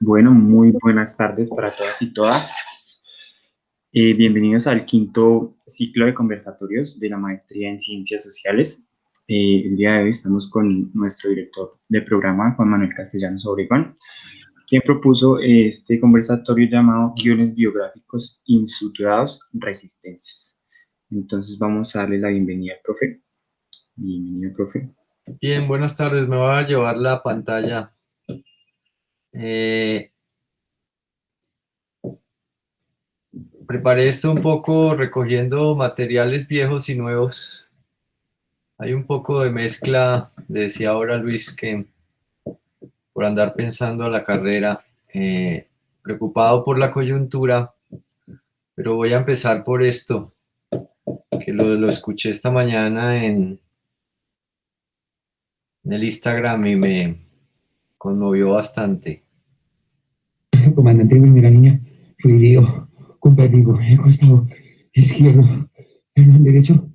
Bueno, muy buenas tardes para todas y todas. Bienvenidos al quinto ciclo de conversatorios de la maestría en Ciencias Sociales. El día de hoy estamos con nuestro director de programa, Juan Manuel Castellanos Obregón, quien propuso este conversatorio llamado Guiones biográficos insuturados resistentes. Entonces vamos a darle la bienvenida al profe. Bienvenido, profe. Bien, buenas tardes. Me va a llevar la pantalla. Eh, Preparé esto un poco recogiendo materiales viejos y nuevos. Hay un poco de mezcla, decía ahora Luis, que por andar pensando la carrera, preocupado por la coyuntura, pero voy a empezar por esto, que lo escuché esta mañana en el Instagram y me conmovió bastante. Comandante de primera línea, fluido, con perdigo, el costado izquierdo, perdón, derecho,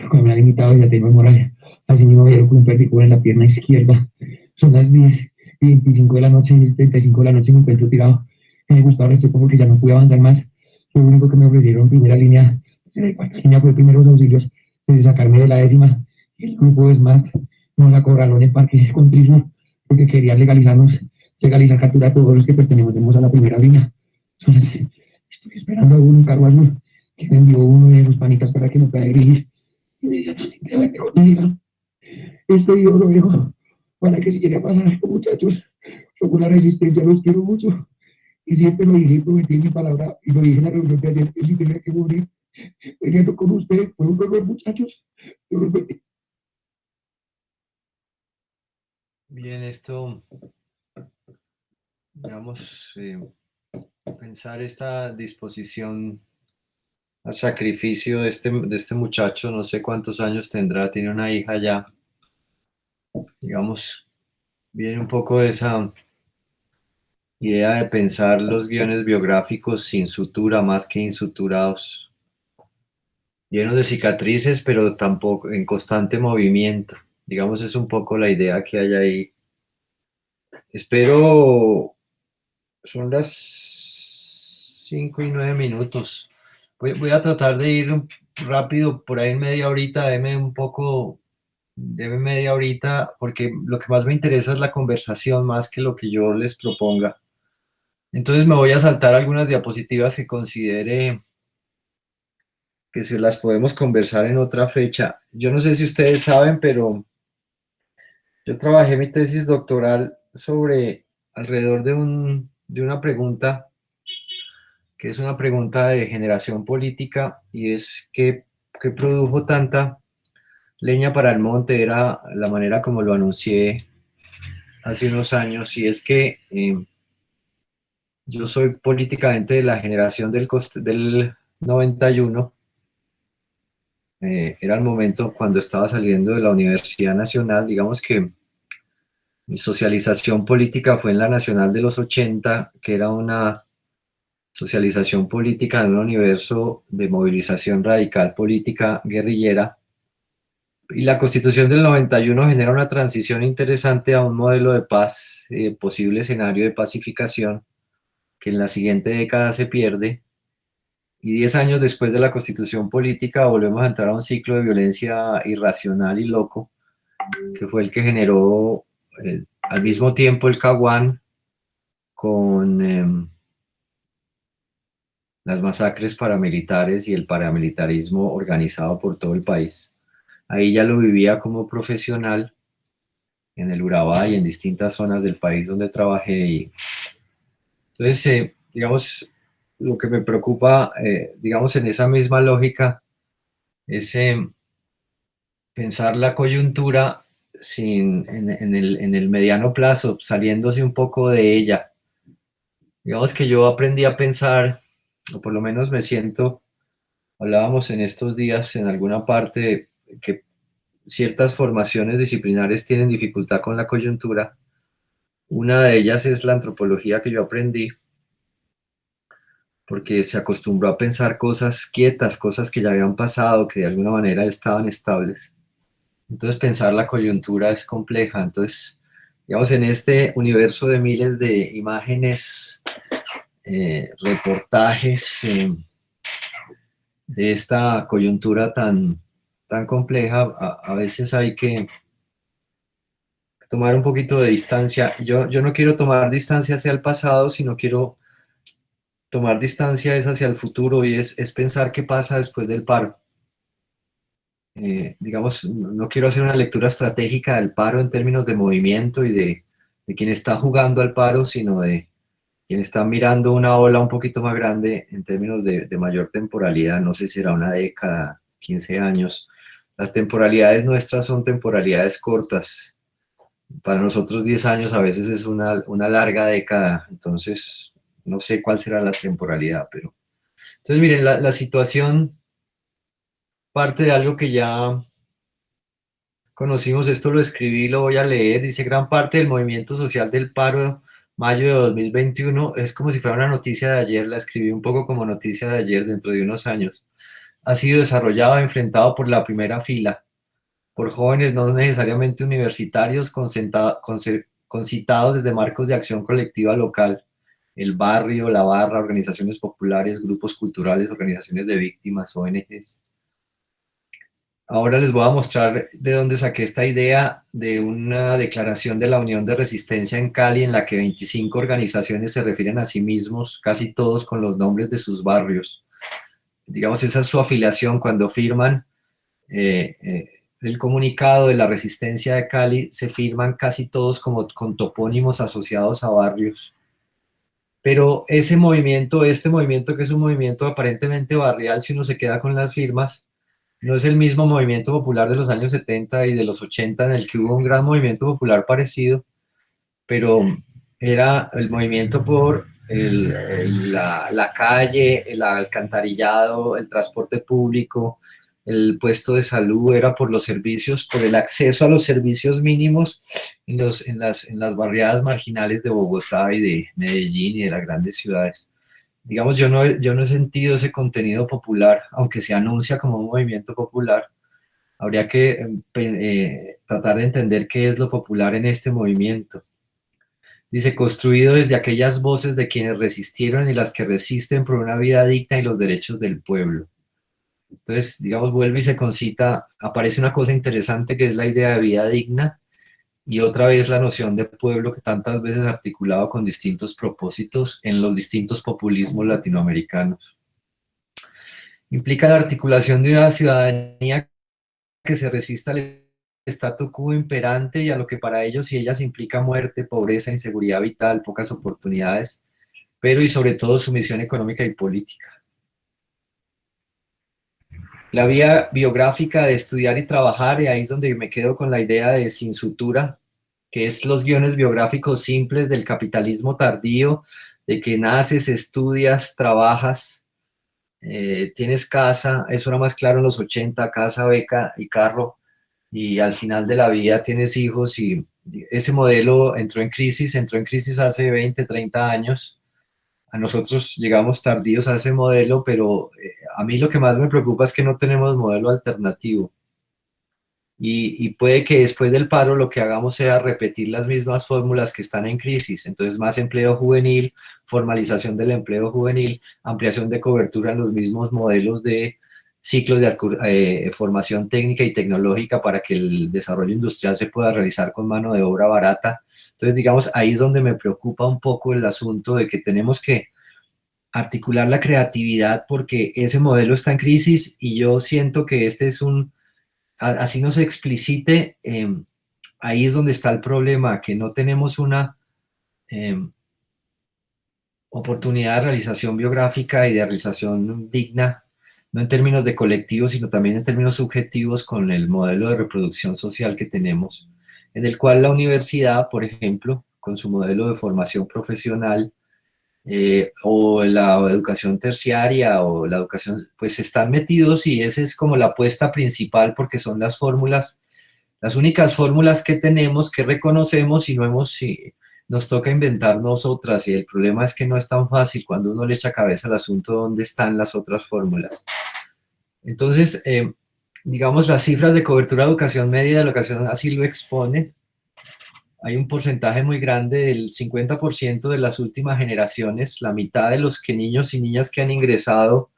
con me ha limitado y ya tengo hemorragia. Así mismo veo con un perdigo en la pierna izquierda. Son las 10:25 de la noche y 35 de la noche me encuentro tirado. Me gustó ahora estoy porque ya no pude avanzar más. Lo único que me ofrecieron primera línea, tercera y cuarta línea fue primeros auxilios, de sacarme de la décima. Y el grupo de SMAT nos acorraló en el parque con Trismur porque querían legalizar captura a todos los que pertenecemos a la primera línea. Estoy esperando a un cargo azul que me envió uno de los panitas para que me pueda dirigir. Inmediatamente me diga, estoy yo lo dejo para que si quiere pasar algo, muchachos. Somos la resistencia, los quiero mucho. Y siempre lo dije, prometí mi palabra y lo dije en la reunión de ayer, que si tenía que morir, peleando con usted, fue un dolor, muchachos. Yo lo prometí. Bien, esto, digamos, pensar esta disposición al sacrificio de este muchacho, no sé cuántos años tendrá, tiene una hija ya, digamos, viene un poco de esa idea de pensar los guiones biográficos sin sutura, más que insuturados, llenos de cicatrices, pero tampoco en constante movimiento. Digamos, es un poco la idea que hay ahí. Espero, son las 5:09. Voy a tratar de ir rápido, por ahí en media horita, deme media horita, porque lo que más me interesa es la conversación, más que lo que yo les proponga. Entonces me voy a saltar algunas diapositivas que considere que se las podemos conversar en otra fecha. Yo no sé si ustedes saben, pero yo trabajé mi tesis doctoral sobre alrededor de una pregunta que es una pregunta de generación política y es ¿qué produjo tanta leña para el monte? Era la manera como lo anuncié hace unos años y es que yo soy políticamente de la generación del 91. Era el momento cuando estaba saliendo de la Universidad Nacional, digamos que mi socialización política fue en la Nacional de los 80, que era una socialización política en un universo de movilización radical política guerrillera. Y la Constitución del 91 genera una transición interesante a un modelo de paz, posible escenario de pacificación, que en la siguiente década se pierde. Y 10 años después de la Constitución política volvemos a entrar a un ciclo de violencia irracional y loco, que fue el que generó al mismo tiempo el Caguán con las masacres paramilitares y el paramilitarismo organizado por todo el país. Ahí ya lo vivía como profesional en el Urabá y en distintas zonas del país donde trabajé. Y entonces, digamos, lo que me preocupa, digamos, en esa misma lógica, es pensar la coyuntura en el mediano plazo, saliéndose un poco de ella. Digamos que yo aprendí a pensar, o por lo menos me siento, hablábamos en estos días en alguna parte que ciertas formaciones disciplinares tienen dificultad con la coyuntura. Una de ellas es la antropología que yo aprendí, porque se acostumbró a pensar cosas quietas, cosas que ya habían pasado, que de alguna manera estaban estables. Entonces pensar la coyuntura es compleja. Entonces Digamos, en este universo de miles de imágenes, reportajes, de esta coyuntura tan compleja, a veces hay que tomar un poquito de distancia. Yo no quiero tomar distancia hacia el pasado, sino quiero tomar distancia es hacia el futuro y es pensar qué pasa después del paro. Digamos, no quiero hacer una lectura estratégica del paro en términos de movimiento y de quien está jugando al paro, sino de quien está mirando una ola un poquito más grande en términos de mayor temporalidad. No sé si será una década, 15 años. Las temporalidades nuestras son temporalidades cortas. Para nosotros 10 años a veces es una larga década, entonces no sé cuál será la temporalidad, pero... Entonces miren, la situación parte de algo que ya conocimos, esto lo escribí, lo voy a leer, dice: gran parte del movimiento social del paro mayo de 2021 es como si fuera una noticia de ayer, la escribí un poco como noticia de ayer, dentro de unos años. Ha sido desarrollado e enfrentado por la primera fila, por jóvenes no necesariamente universitarios, concitados desde marcos de acción colectiva local, el barrio, la barra, organizaciones populares, grupos culturales, organizaciones de víctimas, ONGs. Ahora les voy a mostrar de dónde saqué esta idea de una declaración de la Unión de Resistencia en Cali, en la que 25 organizaciones se refieren a sí mismos, casi todos con los nombres de sus barrios. Digamos, esa es su afiliación. Cuando firman el comunicado de la Resistencia de Cali, se firman casi todos como con topónimos asociados a barrios. Pero ese movimiento, este movimiento, que es un movimiento aparentemente barrial, si uno se queda con las firmas, no es el mismo movimiento popular de los años 70 y de los 80, en el que hubo un gran movimiento popular parecido, pero era el movimiento por la calle, el alcantarillado, el transporte público, el puesto de salud, era por los servicios, por el acceso a los servicios mínimos en las barriadas marginales de Bogotá y de Medellín y de las grandes ciudades. Digamos, yo no he sentido ese contenido popular, aunque se anuncia como un movimiento popular. Habría que tratar de entender qué es lo popular en este movimiento. Dice: construido desde aquellas voces de quienes resistieron y las que resisten por una vida digna y los derechos del pueblo. Entonces, digamos, vuelve y se concita, aparece una cosa interesante que es la idea de vida digna, y otra vez la noción de pueblo, que tantas veces articulado con distintos propósitos en los distintos populismos latinoamericanos. Implica la articulación de una ciudadanía que se resista al statu quo imperante y a lo que para ellos y ellas implica muerte, pobreza, inseguridad vital, pocas oportunidades, pero y sobre todo sumisión económica y política. La vía biográfica de estudiar y trabajar, y ahí es donde me quedo con la idea de Sin Sutura, que es los guiones biográficos simples del capitalismo tardío, de que naces, estudias, trabajas, tienes casa, eso era más claro en los 80, casa, beca y carro, y al final de la vida tienes hijos, y ese modelo entró en crisis hace 20, 30 años. A nosotros llegamos tardíos a ese modelo, pero a mí lo que más me preocupa es que no tenemos modelo alternativo. Y puede que después del paro lo que hagamos sea repetir las mismas fórmulas que están en crisis. Entonces, más empleo juvenil, formalización del empleo juvenil, ampliación de cobertura en los mismos modelos de ciclos de formación técnica y tecnológica para que el desarrollo industrial se pueda realizar con mano de obra barata. Entonces, digamos, ahí es donde me preocupa un poco el asunto de que tenemos que articular la creatividad, porque ese modelo está en crisis, y yo siento que este es así no se explicite, ahí es donde está el problema, que no tenemos una oportunidad de realización biográfica y de realización digna, no en términos de colectivos, sino también en términos subjetivos, con el modelo de reproducción social que tenemos, en el cual la universidad, por ejemplo, con su modelo de formación profesional, o la educación terciaria o la educación, pues están metidos, y esa es como la apuesta principal, porque son las fórmulas, las únicas fórmulas que tenemos, que reconocemos, y nos toca inventarnos otras, y el problema es que no es tan fácil cuando uno le echa cabeza al asunto dónde están las otras fórmulas. Entonces, digamos, las cifras de cobertura de educación media y de educación así lo exponen. hay un porcentaje muy grande del 50% de las últimas generaciones, la mitad de los niños y niñas que han ingresado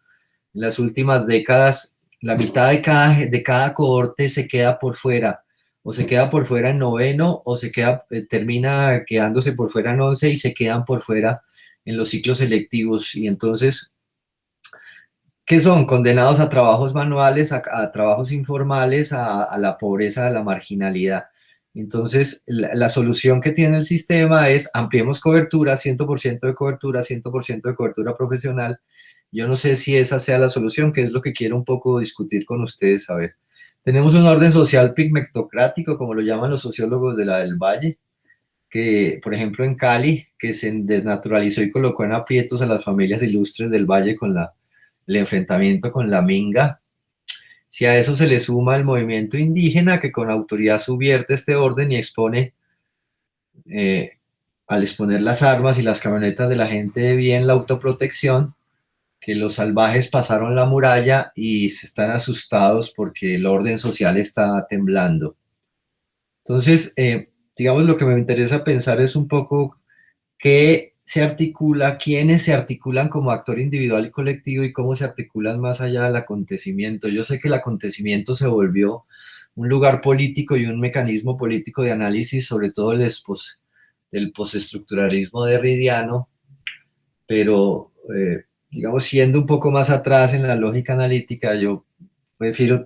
en las últimas décadas, la mitad de cada cohorte se queda por fuera, o se queda por fuera en noveno, o termina quedándose por fuera en 11 y se quedan por fuera en los ciclos selectivos. Y entonces, ¿qué son? Condenados a trabajos manuales, a trabajos informales, a la pobreza, a la marginalidad. Entonces, la solución que tiene el sistema es ampliemos cobertura, 100% de cobertura, 100% de cobertura profesional. Yo no sé si esa sea la solución, que es lo que quiero un poco discutir con ustedes. A ver, tenemos un orden social pigmectocrático, como lo llaman los sociólogos del Valle, que, por ejemplo, en Cali, que se desnaturalizó y colocó en aprietos a las familias ilustres del Valle con el enfrentamiento con la minga. Si a eso se le suma el movimiento indígena, que con autoridad subvierte este orden y expone, al exponer las armas y las camionetas de la gente de bien, la autoprotección, que los salvajes pasaron la muralla y se están asustados porque el orden social está temblando. Entonces, digamos, lo que me interesa pensar es un poco qué se articula, quiénes se articulan como actor individual y colectivo y cómo se articulan más allá del acontecimiento. Yo sé que el acontecimiento se volvió un lugar político y un mecanismo político de análisis, sobre todo el postestructuralismo derridiano, pero digamos, siendo un poco más atrás en la lógica analítica, yo prefiero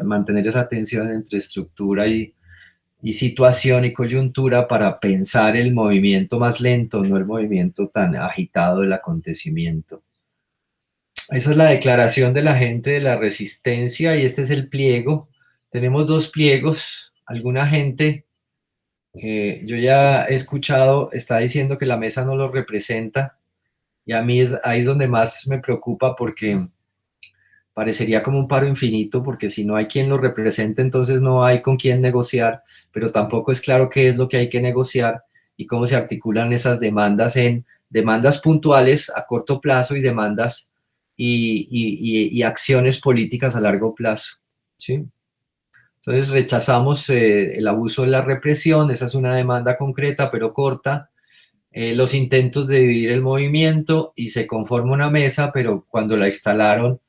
mantener esa tensión entre estructura y situación y coyuntura para pensar el movimiento más lento, no el movimiento tan agitado del acontecimiento. Esa es la declaración de la gente de la resistencia y este es el pliego. Tenemos dos pliegos. Alguna gente, yo ya he escuchado, está diciendo que la mesa no lo representa y a mí ahí es donde más me preocupa porque parecería como un paro infinito, porque si no hay quien lo represente, entonces no hay con quién negociar, pero tampoco es claro qué es lo que hay que negociar y cómo se articulan esas demandas en demandas puntuales a corto plazo y demandas y acciones políticas a largo plazo, ¿sí? Entonces rechazamos el abuso de la represión, esa es una demanda concreta pero corta, los intentos de dividir el movimiento y se conforma una mesa, pero cuando la instalaron,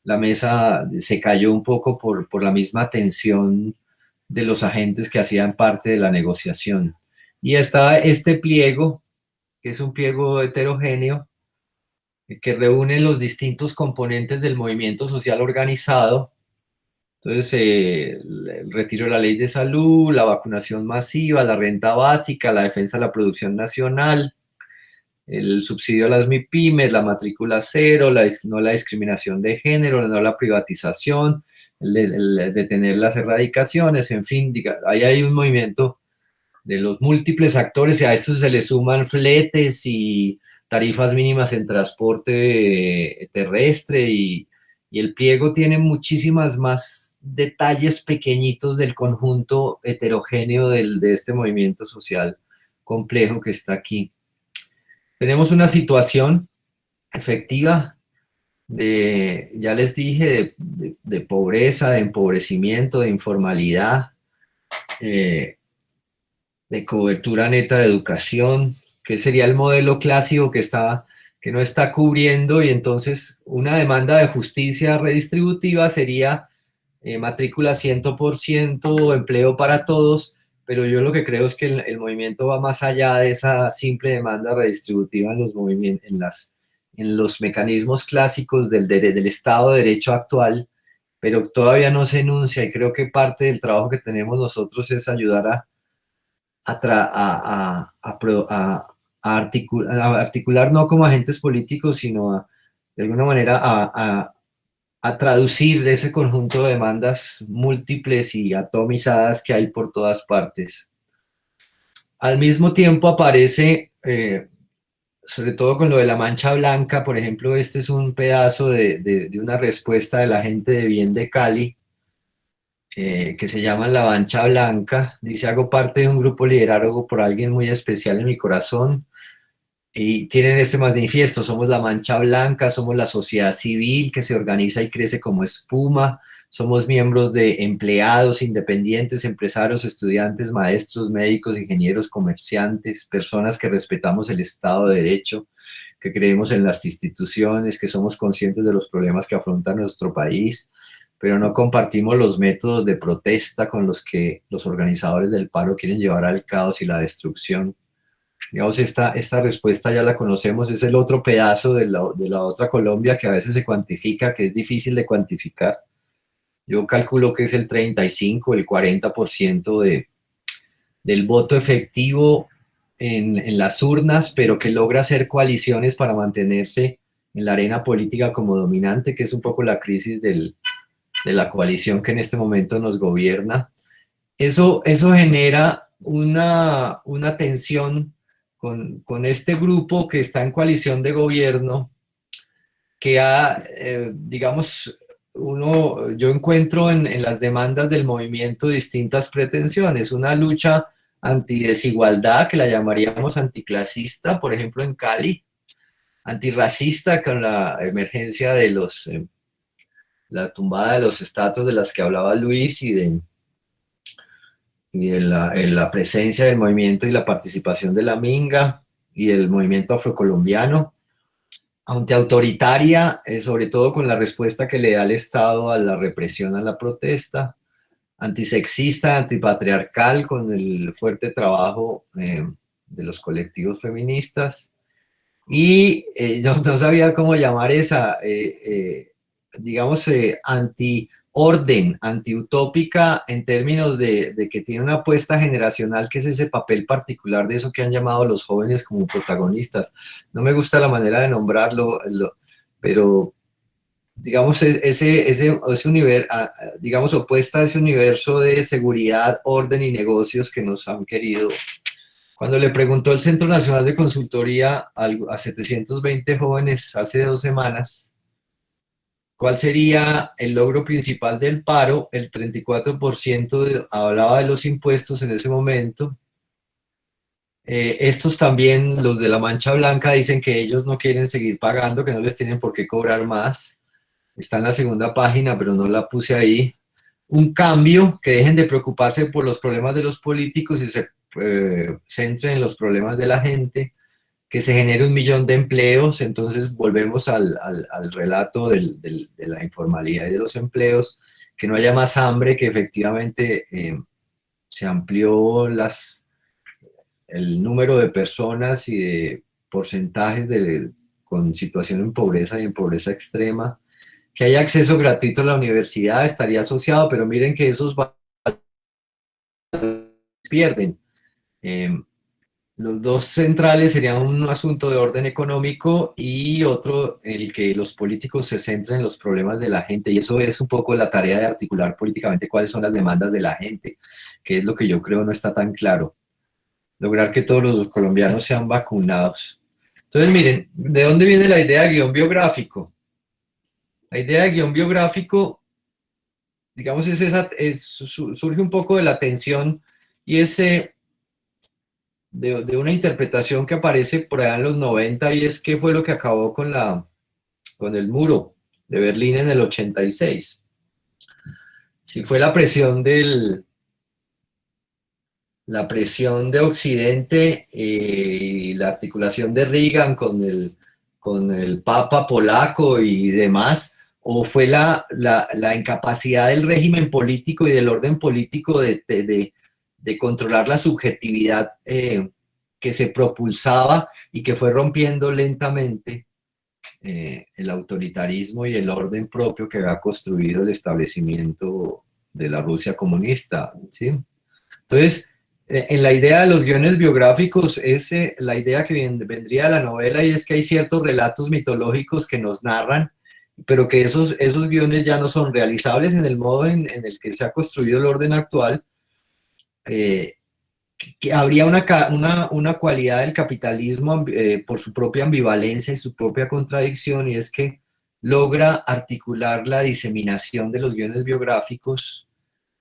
la mesa se cayó un poco por la misma tensión de los agentes que hacían parte de la negociación. Y está este pliego, que es un pliego heterogéneo, que reúne los distintos componentes del movimiento social organizado. Entonces, el retiro de la ley de salud, la vacunación masiva, la renta básica, la defensa de la producción nacional, el subsidio a las MIPYMES, la matrícula cero, no la discriminación de género, no la privatización, el detener las erradicaciones, en fin, ahí hay un movimiento de los múltiples actores y a esto se le suman fletes y tarifas mínimas en transporte terrestre y el pliego tiene muchísimas más detalles pequeñitos del conjunto heterogéneo de este movimiento social complejo que está aquí. Tenemos una situación efectiva ya les dije, de pobreza, de empobrecimiento, de informalidad, de cobertura neta de educación, que sería el modelo clásico que no está cubriendo, y entonces una demanda de justicia redistributiva sería matrícula 100%, empleo para todos, pero yo lo que creo es que el movimiento va más allá de esa simple demanda redistributiva en los mecanismos clásicos del Estado de Derecho actual, pero todavía no se enuncia, y creo que parte del trabajo que tenemos nosotros es ayudar a articular no como agentes políticos, sino de alguna manera a traducir ese conjunto de demandas múltiples y atomizadas que hay por todas partes. Al mismo tiempo aparece, sobre todo con lo de la mancha blanca, por ejemplo, este es un pedazo de una respuesta de la gente de bien de Cali, que se llama La Mancha Blanca. Dice: hago parte de un grupo liderado por alguien muy especial en mi corazón, y tienen este manifiesto: somos la Mancha Blanca, somos la sociedad civil que se organiza y crece como espuma, somos miembros de empleados, independientes, empresarios, estudiantes, maestros, médicos, ingenieros, comerciantes, personas que respetamos el Estado de Derecho, que creemos en las instituciones, que somos conscientes de los problemas que afronta nuestro país, pero no compartimos los métodos de protesta con los que los organizadores del paro quieren llevar al caos y la destrucción. Digamos, esta respuesta ya la conocemos, es el otro pedazo de la otra Colombia que a veces se cuantifica, que es difícil de cuantificar. Yo calculo que es el 35, el 40% del voto efectivo en las urnas, pero que logra hacer coaliciones para mantenerse en la arena política como dominante, que es un poco la crisis de la coalición que en este momento nos gobierna. Eso genera una tensión con este grupo que está en coalición de gobierno, que digamos, yo encuentro en las demandas del movimiento distintas pretensiones. Una lucha antidesigualdad, que la llamaríamos anticlasista, por ejemplo en Cali, antirracista con la emergencia de la tumbada de los estatuas de las que hablaba Luis y de la presencia del movimiento y la participación de la Minga y el movimiento afrocolombiano, antiautoritaria, sobre todo con la respuesta que le da el Estado a la represión, a la protesta, antisexista, antipatriarcal, con el fuerte trabajo de los colectivos feministas, y no sabía cómo llamar esa, digamos, anti-orden, anti-utópica, en términos de que tiene una apuesta generacional, que es ese papel particular de eso que han llamado los jóvenes como protagonistas. No me gusta la manera de nombrarlo, pero digamos, ese universo, digamos, opuesta a ese universo de seguridad, orden y negocios que nos han querido. Cuando le preguntó el Centro Nacional de Consultoría a 720 jóvenes hace 2 semanas, ¿cuál sería el logro principal del paro? El 34% hablaba de los impuestos en ese momento. Estos también, los de la Mancha Blanca, dicen que ellos no quieren seguir pagando, que no les tienen por qué cobrar más. Está en la segunda página, pero no la puse ahí. Un cambio, que dejen de preocuparse por los problemas de los políticos y se centren en los problemas de la gente, que se genere 1 millón de empleos. Entonces volvemos al relato de la informalidad y de los empleos, que no haya más hambre, que efectivamente se amplió el número de personas y de porcentajes con situación en pobreza y en pobreza extrema, que haya acceso gratuito a la universidad, estaría asociado, pero miren que esos pierden. Los dos centrales serían un asunto de orden económico y otro el que los políticos se centren en los problemas de la gente, y eso es un poco la tarea de articular políticamente cuáles son las demandas de la gente, que es lo que yo creo no está tan claro. Lograr que todos los colombianos sean vacunados. Entonces, miren, ¿de dónde viene la idea de guión biográfico? La idea de guión biográfico, digamos, surge un poco de la tensión y de una interpretación que aparece por allá en los 90, y es qué fue lo que acabó con el muro de Berlín en el 86. Si fue la presión de Occidente y la articulación de Reagan con el Papa polaco y demás, o fue la incapacidad del régimen político y del orden político de controlar la subjetividad que se propulsaba y que fue rompiendo lentamente el autoritarismo y el orden propio que había construido el establecimiento de la Rusia comunista, ¿sí? Entonces, en la idea de los guiones biográficos, es la idea que vendría de la novela, y es que hay ciertos relatos mitológicos que nos narran, pero que esos guiones ya no son realizables en el modo en el que se ha construido el orden actual. Que habría una cualidad del capitalismo por su propia ambivalencia y su propia contradicción, y es que logra articular la diseminación de los guiones biográficos,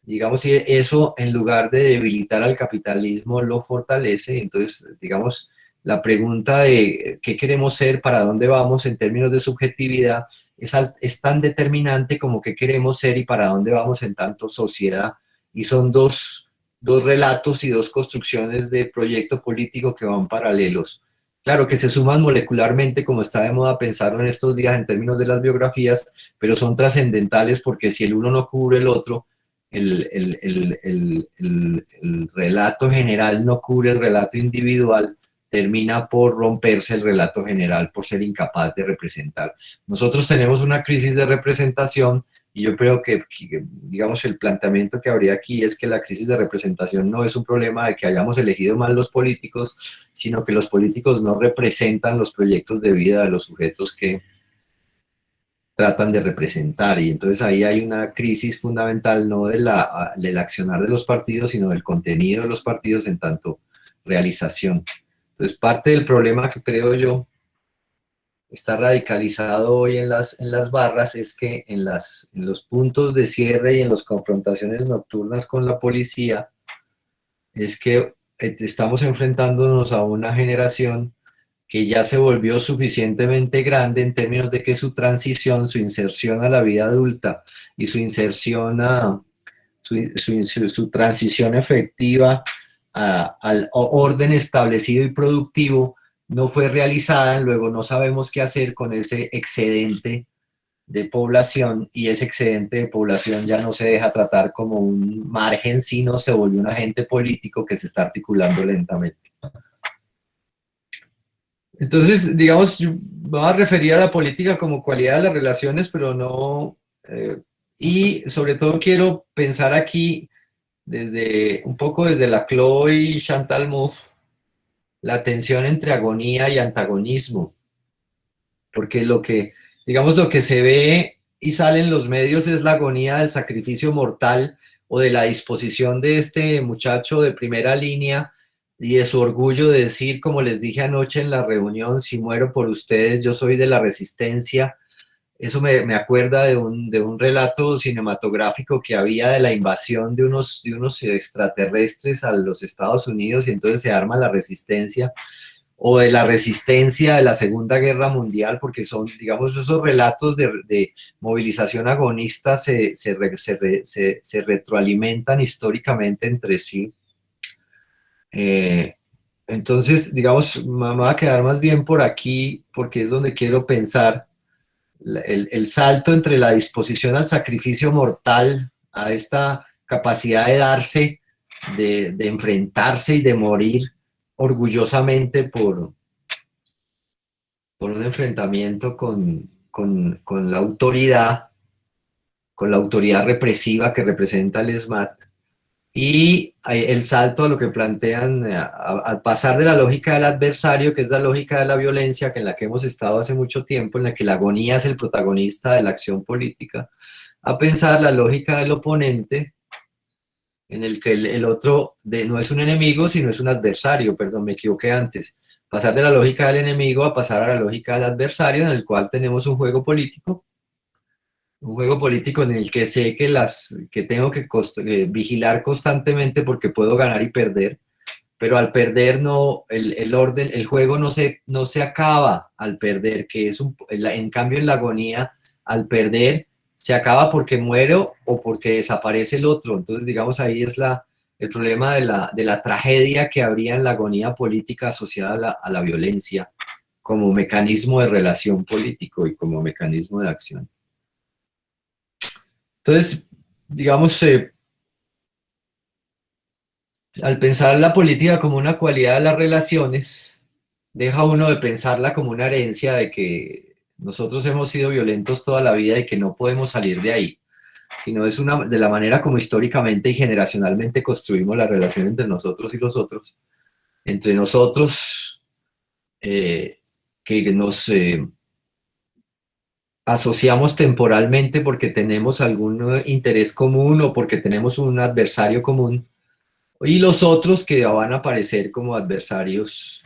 digamos, y eso, en lugar de debilitar al capitalismo, lo fortalece. Entonces, digamos, la pregunta de qué queremos ser, para dónde vamos en términos de subjetividad, es tan determinante como qué queremos ser y para dónde vamos en tanto sociedad. Y son dos relatos y dos construcciones de proyecto político que van paralelos. Claro que se suman molecularmente, como está de moda pensarlo en estos días en términos de las biografías, pero son trascendentales porque si el uno no cubre el otro, el relato general no cubre el relato individual, termina por romperse el relato general por ser incapaz de representar. Nosotros tenemos una crisis de representación y yo creo que, digamos, el planteamiento que habría aquí es que la crisis de representación no es un problema de que hayamos elegido mal los políticos, sino que los políticos no representan los proyectos de vida de los sujetos que tratan de representar, y entonces ahí hay una crisis fundamental no del accionar de los partidos, sino del contenido de los partidos en tanto realización. Entonces parte del problema que creo yo está radicalizado hoy en las barras es que en los puntos de cierre y en las confrontaciones nocturnas con la policía es que estamos enfrentándonos a una generación que ya se volvió suficientemente grande en términos de que su transición, su inserción a la vida adulta y su inserción su transición efectiva al orden establecido y productivo no fue realizada, luego no sabemos qué hacer con ese excedente de población, y ese excedente de población ya no se deja tratar como un margen, sino se volvió un agente político que se está articulando lentamente. Entonces, digamos, yo me voy a referir a la política como cualidad de las relaciones, pero no... y sobre todo quiero pensar aquí un poco desde Laclau y Chantal Mouffe, la tensión entre agonía y antagonismo, porque digamos, lo que se ve y sale en los medios es la agonía del sacrificio mortal o de la disposición de este muchacho de primera línea y de su orgullo de decir, como les dije anoche en la reunión, si muero por ustedes, yo soy de la resistencia. Eso me acuerda de un relato cinematográfico que había de la invasión de unos extraterrestres a los Estados Unidos y entonces se arma la resistencia, o de la resistencia de la Segunda Guerra Mundial, porque son, digamos, esos relatos de movilización agonista se retroalimentan históricamente entre sí. Entonces, digamos, me voy a quedar más bien por aquí, porque es donde quiero pensar el salto entre la disposición al sacrificio mortal, a esta capacidad de darse, de enfrentarse y de morir orgullosamente por un enfrentamiento con la autoridad represiva que representa el ESMAD, y el salto a lo que plantean, al pasar de la lógica del adversario, que es la lógica de la violencia, que en la que hemos estado hace mucho tiempo, en la que la agonía es el protagonista de la acción política, a pensar la lógica del oponente, en el que el otro no es un enemigo, sino es un adversario, perdón, me equivoqué antes. Pasar de la lógica del enemigo a pasar a la lógica del adversario, en el cual tenemos un juego político en el que sé que tengo que vigilar constantemente porque puedo ganar y perder, pero al perder el juego no se acaba al perder, en cambio en la agonía, al perder, se acaba porque muero o porque desaparece el otro. Entonces, digamos, ahí es el problema de la tragedia que habría en la agonía política asociada a la violencia como mecanismo de relación político y como mecanismo de acción. Entonces, digamos, al pensar la política como una cualidad de las relaciones, deja uno de pensarla como una herencia de que nosotros hemos sido violentos toda la vida y que no podemos salir de ahí, sino es de la manera como históricamente y generacionalmente construimos la relación entre nosotros y los otros, entre nosotros que nos asociamos temporalmente porque tenemos algún interés común o porque tenemos un adversario común, y los otros que van a aparecer como adversarios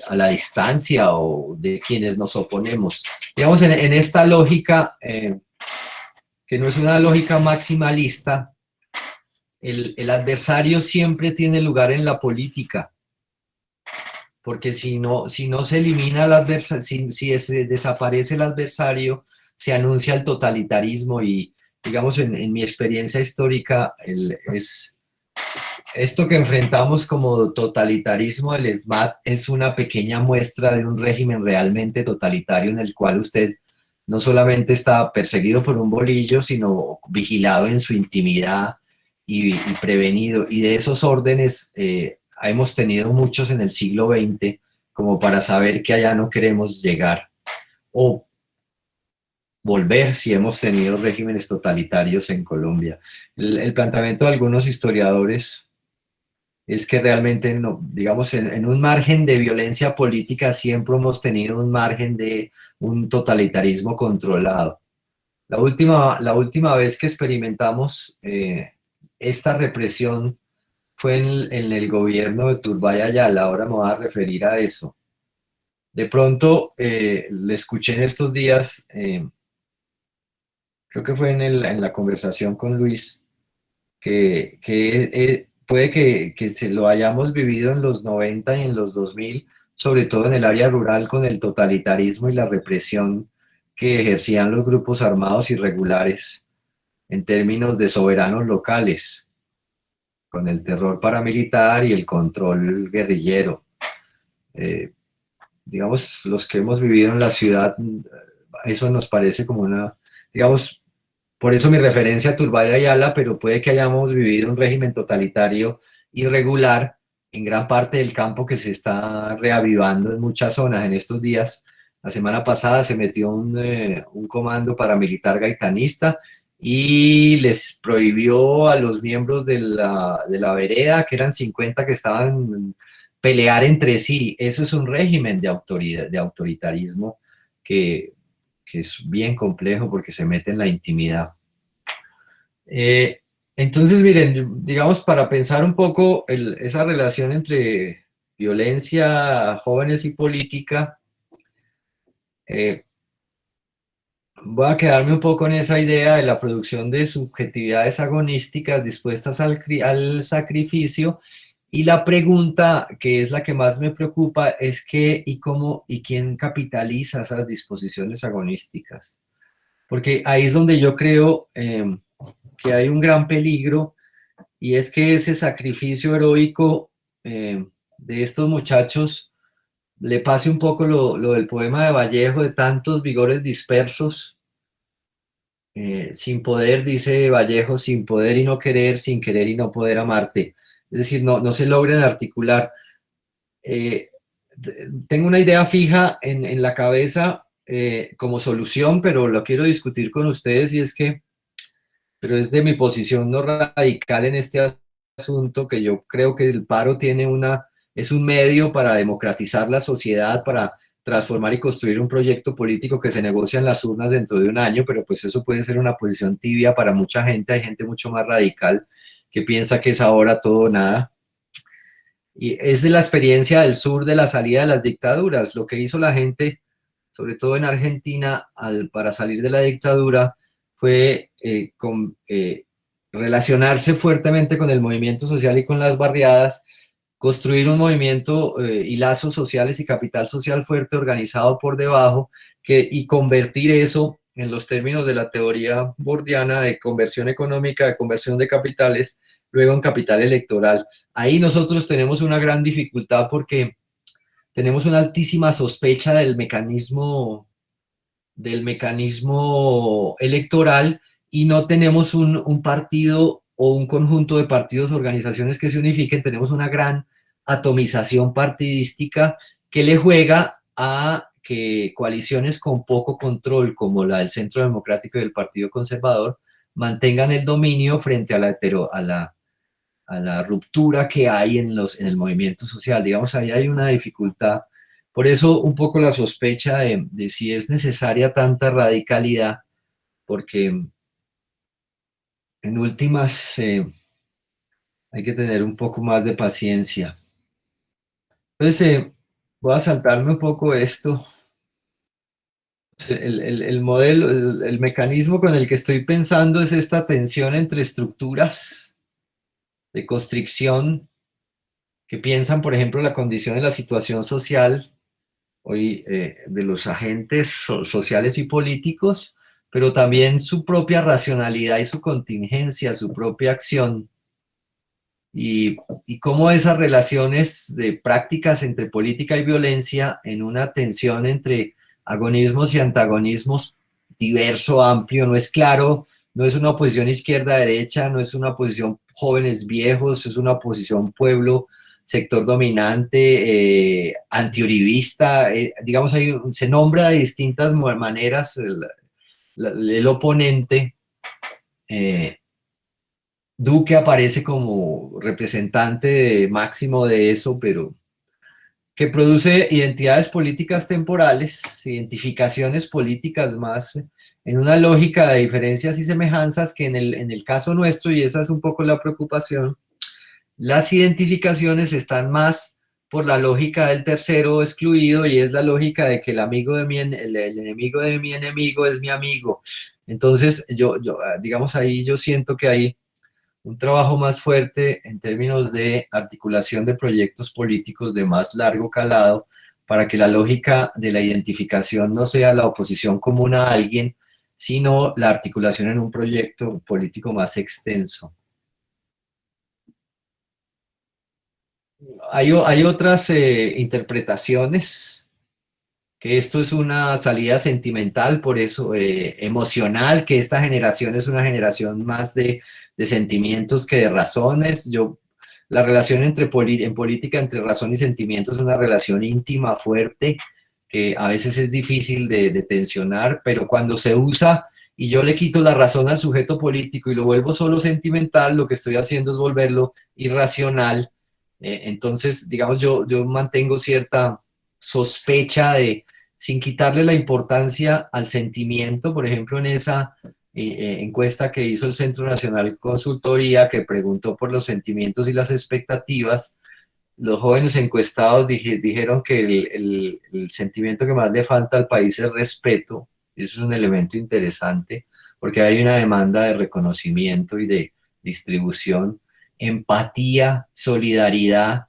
a la distancia o de quienes nos oponemos. Digamos, en esta lógica, que no es una lógica maximalista, el adversario siempre tiene lugar en la política. porque si no se elimina el adversario, si desaparece el adversario, se anuncia el totalitarismo y, digamos, en mi experiencia histórica, esto que enfrentamos como totalitarismo del ESMAD es una pequeña muestra de un régimen realmente totalitario en el cual usted no solamente está perseguido por un bolillo, sino vigilado en su intimidad y prevenido. Y de esos órdenes hemos tenido muchos en el siglo XX como para saber que allá no queremos llegar o volver si hemos tenido regímenes totalitarios en Colombia. El planteamiento de algunos historiadores es que realmente, no, digamos, en un margen de violencia política siempre hemos tenido un margen de un totalitarismo controlado. La última vez que experimentamos esta represión fue en el gobierno de Turbay Ayala, ahora me voy a referir a eso. De pronto, le escuché en estos días, creo que fue en la conversación con Luis, que puede que se lo hayamos vivido en los 90 y en los 2000, sobre todo en el área rural con el totalitarismo y la represión que ejercían los grupos armados irregulares en términos de soberanos locales, con el terror paramilitar y el control guerrillero. Digamos, los que hemos vivido en la ciudad, eso nos parece como una, digamos, por eso mi referencia a Turbay Ayala, pero puede que hayamos vivido un régimen totalitario irregular en gran parte del campo que se está reavivando en muchas zonas en estos días. La semana pasada se metió un comando paramilitar gaitanista y les prohibió a los miembros de la vereda, que eran 50 que estaban pelear entre sí. Eso es un régimen de autoridad, de autoritarismo que es bien complejo porque se mete en la intimidad. Entonces, miren, digamos, para pensar un poco esa relación entre violencia, jóvenes y política, voy a quedarme un poco en esa idea de la producción de subjetividades agonísticas dispuestas al sacrificio. Y la pregunta, que es la que más me preocupa, es qué y cómo y quién capitaliza esas disposiciones agonísticas. Porque ahí es donde yo creo que hay un gran peligro, y es que ese sacrificio heroico de estos muchachos le pase un poco lo del poema de Vallejo, de tantos vigores dispersos, sin poder, dice Vallejo, sin poder y no querer, sin querer y no poder amarte. Es decir, no se logran articular. Tengo una idea fija en la cabeza como solución, pero lo quiero discutir con ustedes, y es que, pero es de mi posición no radical en este asunto, que yo creo que el paro es un medio para democratizar la sociedad, para transformar y construir un proyecto político que se negocia en las urnas dentro de un año, pero pues eso puede ser una posición tibia para mucha gente. Hay gente mucho más radical que piensa que es ahora todo o nada. Y es de la experiencia del sur de la salida de las dictaduras. Lo que hizo la gente, sobre todo en Argentina, para salir de la dictadura, fue relacionarse fuertemente con el movimiento social y con las barriadas, construir un movimiento y lazos sociales y capital social fuerte organizado por debajo, y convertir eso en los términos de la teoría bordiana de conversión económica, de conversión de capitales, luego en capital electoral. Ahí nosotros tenemos una gran dificultad porque tenemos una altísima sospecha del mecanismo electoral, y no tenemos un partido o un conjunto de partidos o organizaciones que se unifiquen. Tenemos una gran atomización partidística que le juega a que coaliciones con poco control, como la del Centro Democrático y del Partido Conservador, mantengan el dominio frente a la ruptura que hay en el movimiento social. Digamos, ahí hay una dificultad. Por eso un poco la sospecha de si es necesaria tanta radicalidad, porque en últimas hay que tener un poco más de paciencia. Entonces, voy a saltarme un poco esto. El modelo, el mecanismo con el que estoy pensando es esta tensión entre estructuras de constricción que piensan, por ejemplo, la condición de la situación social hoy de los agentes sociales y políticos, pero también su propia racionalidad y su contingencia, su propia acción, y cómo esas relaciones de prácticas entre política y violencia en una tensión entre agonismos y antagonismos diverso, amplio, no es claro, no es una oposición izquierda-derecha, no es una oposición jóvenes-viejos, es una oposición pueblo, sector dominante, antiuribista, digamos, se nombra de distintas maneras el oponente. Duque aparece como representante máximo de eso, pero que produce identidades políticas temporales, identificaciones políticas más en una lógica de diferencias y semejanzas que en el caso nuestro, y esa es un poco la preocupación, las identificaciones están más por la lógica del tercero excluido, y es la lógica de que el enemigo de mi enemigo es mi amigo. Entonces, digamos, ahí yo siento que hay un trabajo más fuerte en términos de articulación de proyectos políticos de más largo calado, para que la lógica de la identificación no sea la oposición común a alguien, sino la articulación en un proyecto político más extenso. Hay otras interpretaciones, que esto es una salida sentimental, por eso emocional, que esta generación es una generación más de sentimientos que de razones. La relación en política entre razón y sentimientos es una relación íntima, fuerte, que a veces es difícil de tensionar, pero cuando se usa y yo le quito la razón al sujeto político y lo vuelvo solo sentimental, lo que estoy haciendo es volverlo irracional. Entonces, digamos, yo mantengo cierta sospecha de, sin quitarle la importancia al sentimiento, por ejemplo, en esa encuesta que hizo el Centro Nacional Consultoría, que preguntó por los sentimientos y las expectativas, los jóvenes encuestados dijeron que el sentimiento que más le falta al país es respeto. Eso es un elemento interesante, porque hay una demanda de reconocimiento y de distribución, empatía, solidaridad,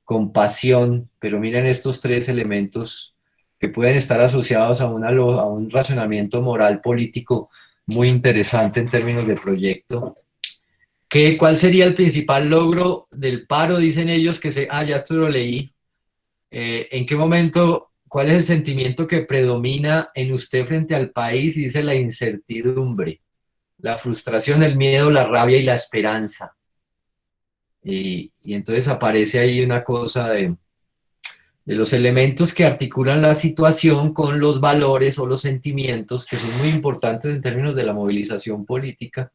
compasión, pero miren estos tres elementos que pueden estar asociados a un razonamiento moral político muy interesante en términos de proyecto. ¿Cuál sería el principal logro del paro? Dicen ellos ya esto lo leí. ¿En qué momento, cuál es el sentimiento que predomina en usted frente al país? Dice la incertidumbre, la frustración, el miedo, la rabia y la esperanza. Y entonces aparece ahí una cosa de los elementos que articulan la situación con los valores o los sentimientos, que son muy importantes en términos de la movilización política,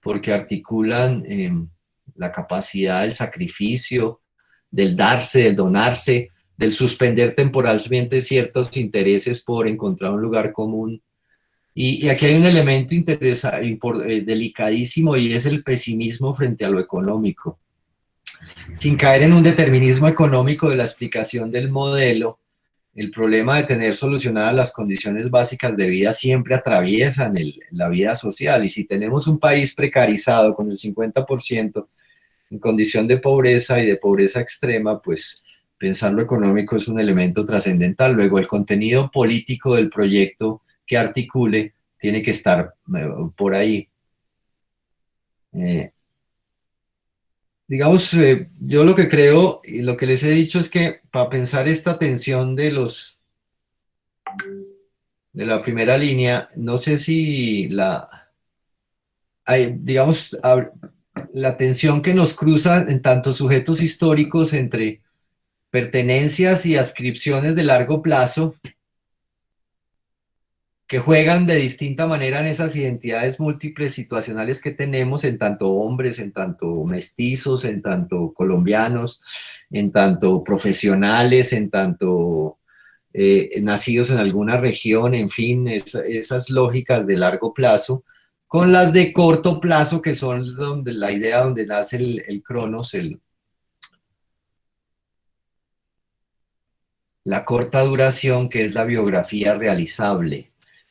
porque articulan la capacidad del sacrificio, del darse, del donarse, del suspender temporalmente ciertos intereses por encontrar un lugar común. Y aquí hay un elemento delicadísimo, y es el pesimismo frente a lo económico. Sin caer en un determinismo económico de la explicación del modelo, el problema de tener solucionadas las condiciones básicas de vida siempre atraviesan la vida social, y si tenemos un país precarizado con el 50% en condición de pobreza y de pobreza extrema, pues pensar lo económico es un elemento trascendental. Luego, el contenido político del proyecto que articule tiene que estar por ahí. Digamos, yo lo que creo y lo que les he dicho es que para pensar esta tensión de la primera línea, no sé si digamos, la tensión que nos cruza en tantos sujetos históricos entre pertenencias y adscripciones de largo plazo, que juegan de distinta manera en esas identidades múltiples situacionales que tenemos, en tanto hombres, en tanto mestizos, en tanto colombianos, en tanto profesionales, en tanto nacidos en alguna región, en fin, esas lógicas de largo plazo, con las de corto plazo, que son la idea donde nace el Cronos, la corta duración, que es la biografía realizable.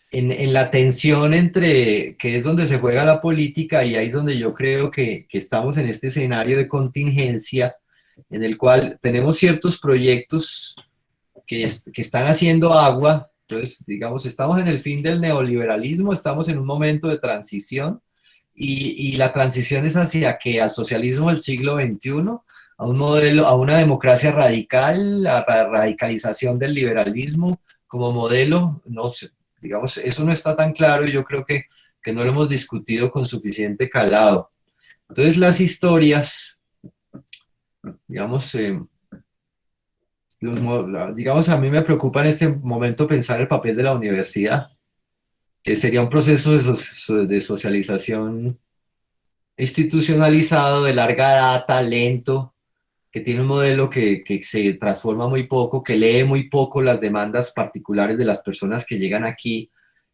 En la tensión entre, que es donde se juega la política, y ahí es donde yo creo que estamos en este escenario de contingencia, en el cual tenemos ciertos proyectos que están haciendo agua. Entonces, digamos, estamos en el fin del neoliberalismo, estamos en un momento de transición, y la transición es hacia que al socialismo del siglo XXI, a un modelo, a una democracia radical, la radicalización del liberalismo como modelo. No sé, digamos, eso no está tan claro, y yo creo que no lo hemos discutido con suficiente calado. Entonces las historias, digamos, digamos, a mí me preocupa en este momento pensar el papel de la universidad, que sería un proceso de socialización institucionalizado, de larga data, lento, que tiene un modelo que se transforma muy poco, que lee muy poco las demandas particulares de las personas que llegan aquí,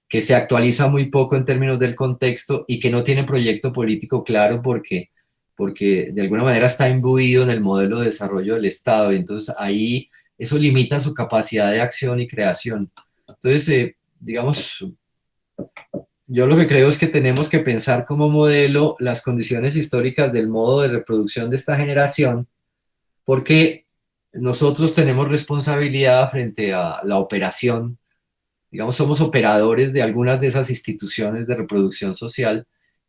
que se actualiza muy poco en términos del contexto, y que no tiene proyecto político claro porque de alguna manera está imbuido en el modelo de desarrollo del Estado, y entonces ahí eso limita su capacidad de acción y creación. Entonces, digamos, yo lo que creo es que tenemos que pensar como modelo las condiciones históricas del modo de reproducción de esta generación, porque nosotros tenemos responsabilidad frente a la operación. Digamos, somos operadores de algunas de esas instituciones de reproducción social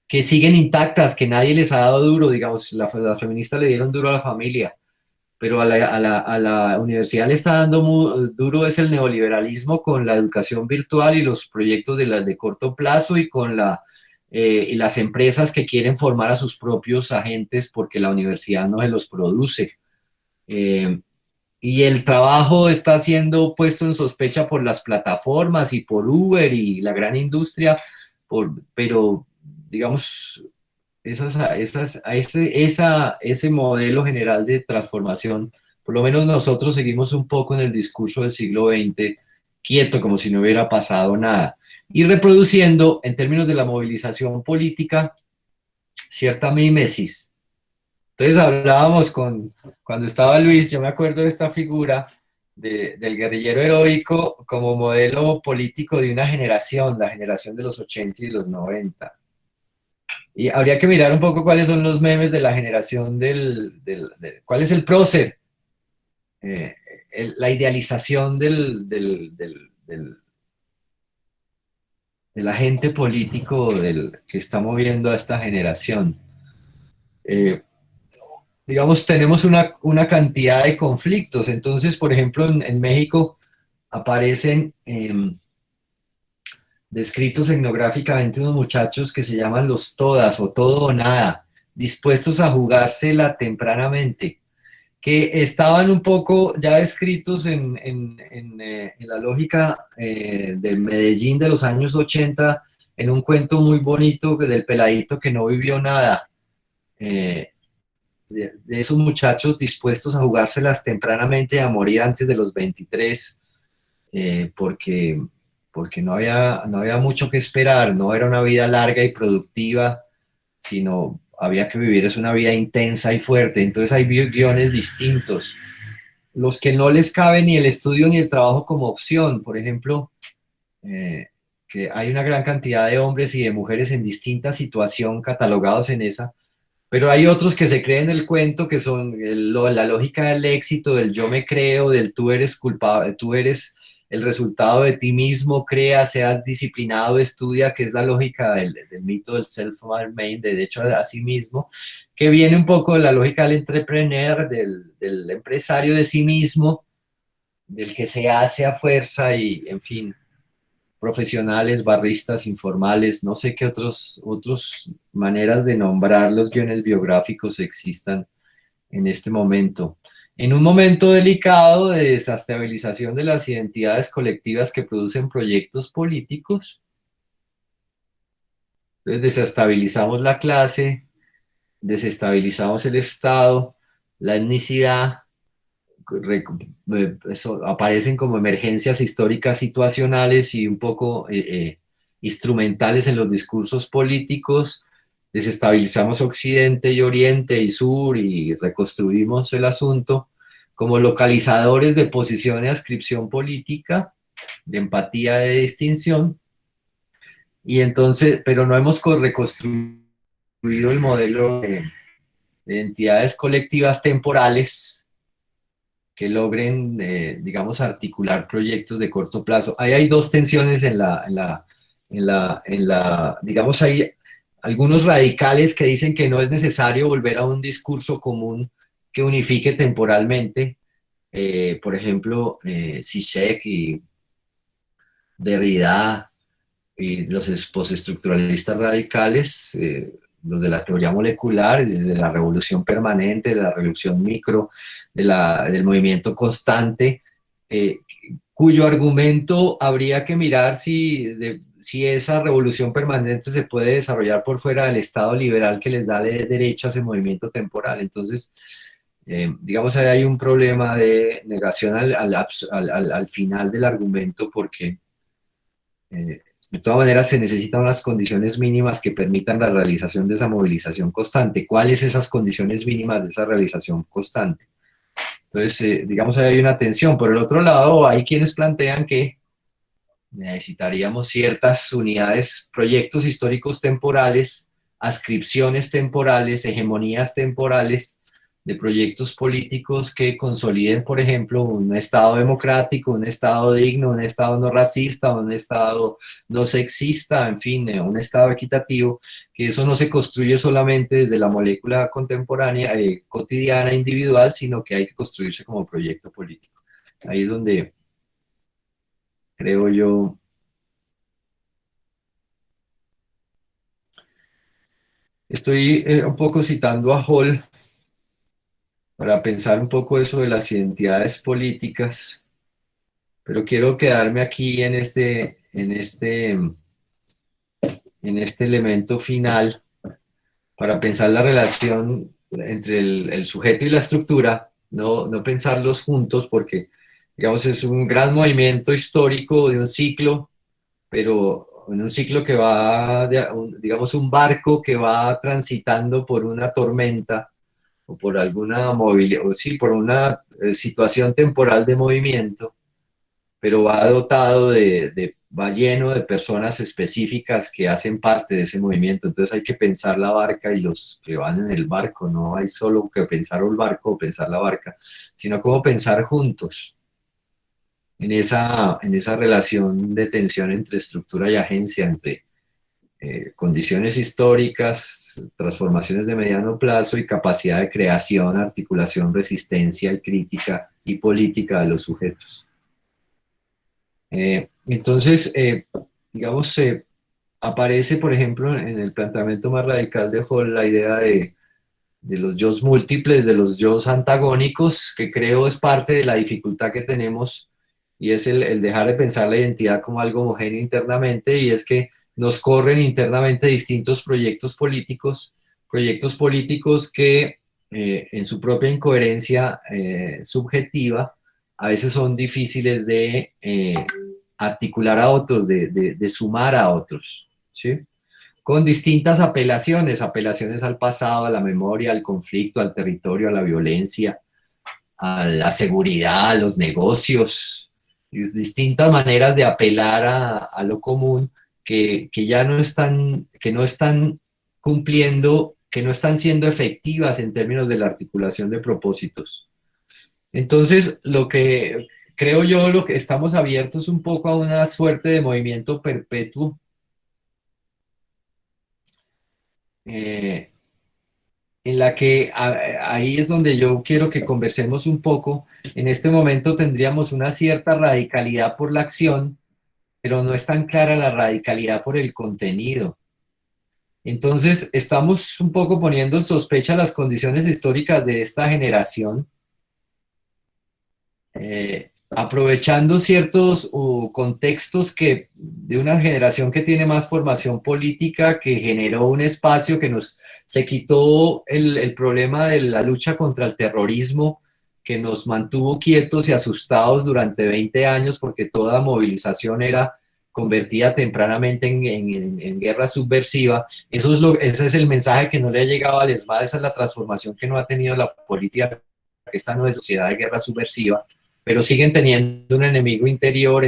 que siguen intactas, que nadie les ha dado duro. Digamos, las feministas le dieron duro a la familia, pero a la universidad le está dando duro es el neoliberalismo con la educación virtual y los proyectos de corto plazo, y con y las empresas que quieren formar a sus propios agentes porque la universidad no se los produce. Eh, y el trabajo está siendo puesto en sospecha por las plataformas y por Uber y la gran industria, pero digamos, ese modelo general de transformación, por lo menos nosotros seguimos un poco en el discurso del siglo XX, quieto, como si no hubiera pasado nada, y reproduciendo, en términos de la movilización política, cierta mímesis. Entonces hablábamos cuando estaba Luis, yo me acuerdo de esta figura del guerrillero heroico como modelo político de una generación, la generación de los 80 y los 90. Y habría que mirar un poco cuáles son los memes de la generación cuál es el prócer, la idealización del agente político que está moviendo a esta generación. Digamos, tenemos una cantidad de conflictos. Entonces, por ejemplo, en México aparecen descritos etnográficamente unos muchachos que se llaman los todas o todo o nada, dispuestos a jugársela tempranamente, que estaban un poco ya descritos en la lógica del Medellín de los años 80, en un cuento muy bonito del peladito que no vivió nada. De esos muchachos dispuestos a jugárselas tempranamente, a morir antes de los 23, porque no había mucho que esperar, no era una vida larga y productiva, sino había que vivir es una vida intensa y fuerte. Entonces hay guiones distintos, los que no les cabe ni el estudio ni el trabajo como opción. Por ejemplo, que hay una gran cantidad de hombres y de mujeres en distinta situación catalogados en esa, pero hay otros que se creen el cuento, que son la lógica del éxito, del yo me creo, del tú eres culpable, tú eres el resultado de ti mismo, crea, seas disciplinado, estudia, que es la lógica del mito del self-made, de hecho a sí mismo, que viene un poco de la lógica del entrepreneur, del empresario de sí mismo, del que se hace a fuerza y, en fin, profesionales, barristas, informales, no sé qué otras maneras de nombrar los guiones biográficos existan en este momento. En un momento delicado de desestabilización de las identidades colectivas que producen proyectos políticos, entonces desestabilizamos la clase, desestabilizamos el Estado, la etnicidad, aparecen como emergencias históricas situacionales y un poco instrumentales en los discursos políticos. Desestabilizamos Occidente y Oriente y Sur y reconstruimos el asunto como localizadores de posición de adscripción política, de empatía, de distinción. Y entonces, pero no hemos reconstruido el modelo de entidades colectivas temporales que logren, digamos, articular proyectos de corto plazo. Ahí hay dos tensiones digamos, hay algunos radicales que dicen que no es necesario volver a un discurso común que unifique temporalmente. Por ejemplo, Zizek y Derrida y los postestructuralistas radicales, los de la teoría molecular, desde la revolución permanente, de la revolución micro, del movimiento constante, cuyo argumento habría que mirar si esa revolución permanente se puede desarrollar por fuera del Estado liberal que les da derecho a ese movimiento temporal. Entonces, digamos, ahí hay un problema de negación al final del argumento, porque de todas maneras se necesitan unas condiciones mínimas que permitan la realización de esa movilización constante. ¿Cuáles esas condiciones mínimas de esa realización constante? Entonces, digamos, ahí hay una tensión. Por el otro lado, hay quienes plantean que necesitaríamos ciertas unidades, proyectos históricos temporales, adscripciones temporales, hegemonías temporales de proyectos políticos que consoliden, por ejemplo, un Estado democrático, un Estado digno, un Estado no racista, un Estado no sexista, en fin, un Estado equitativo, que eso no se construye solamente desde la molécula contemporánea, cotidiana, individual, sino que hay que construirse como proyecto político. Ahí es donde creo yo estoy un poco citando a Hall para pensar un poco eso de las identidades políticas, pero quiero quedarme aquí en este elemento final para pensar la relación entre el sujeto y la estructura, no pensarlos juntos, porque, digamos, es un gran movimiento histórico de un ciclo, pero en un ciclo que va, digamos, un barco que va transitando por una tormenta, o por alguna movilidad, o sí, por una situación temporal de movimiento, pero va dotado va lleno de personas específicas que hacen parte de ese movimiento. Entonces hay que pensar la barca y los que van en el barco, no hay solo que pensar el barco o pensar la barca, sino cómo pensar juntos en esa relación de tensión entre estructura y agencia, entre condiciones históricas, transformaciones de mediano plazo y capacidad de creación, articulación, resistencia y crítica y política de los sujetos. Entonces, digamos, aparece, por ejemplo, en el planteamiento más radical de Hall la idea de los yo's múltiples, de los yo's antagónicos, que creo es parte de la dificultad que tenemos, y es el dejar de pensar la identidad como algo homogéneo internamente, y es que nos corren internamente distintos proyectos políticos que en su propia incoherencia subjetiva a veces son difíciles de articular a otros, de sumar a otros, ¿sí? Con distintas apelaciones al pasado, a la memoria, al conflicto, al territorio, a la violencia, a la seguridad, a los negocios, distintas maneras de apelar a lo común que ya no están cumpliendo, que no están siendo efectivas en términos de la articulación de propósitos. Entonces, lo que creo yo, lo que estamos abiertos un poco a una suerte de movimiento perpetuo, en la que ahí es donde yo quiero que conversemos un poco. En este momento tendríamos una cierta radicalidad por la acción, pero no es tan clara la radicalidad por el contenido. Entonces, estamos un poco poniendo en sospecha las condiciones históricas de esta generación, aprovechando ciertos contextos de una generación que tiene más formación política, que generó un espacio que se quitó el problema de la lucha contra el terrorismo, que nos mantuvo quietos y asustados durante 20 años, porque toda movilización era convertida tempranamente en guerra subversiva. Ese es el mensaje que no le ha llegado al ESMAD, esa es la transformación que no ha tenido la política, que esta no es sociedad de guerra subversiva, pero siguen teniendo un enemigo interior,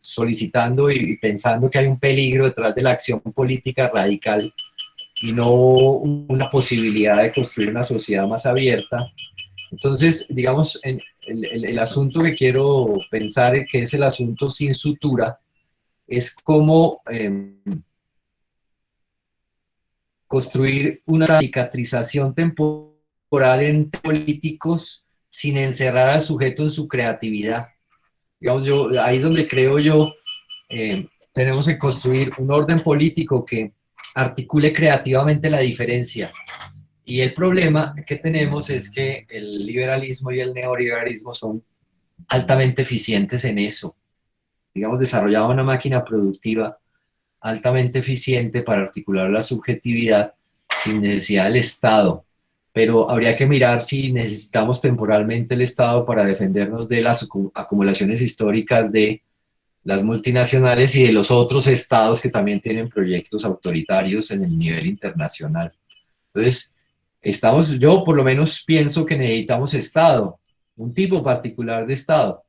solicitando y pensando que hay un peligro detrás de la acción política radical y no una posibilidad de construir una sociedad más abierta. Entonces, digamos, el asunto que quiero pensar, que es el asunto sin sutura, es cómo construir una cicatrización temporal en políticos sin encerrar al sujeto en su creatividad. Digamos, ahí es donde creo yo, tenemos que construir un orden político que articule creativamente la diferencia. Y el problema que tenemos es que el liberalismo y el neoliberalismo son altamente eficientes en eso. Digamos, desarrollaba una máquina productiva altamente eficiente para articular la subjetividad sin necesidad del Estado. Pero habría que mirar si necesitamos temporalmente el Estado para defendernos de las acumulaciones históricas de las multinacionales y de los otros estados que también tienen proyectos autoritarios en el nivel internacional. Entonces, yo por lo menos pienso que necesitamos Estado, un tipo particular de Estado.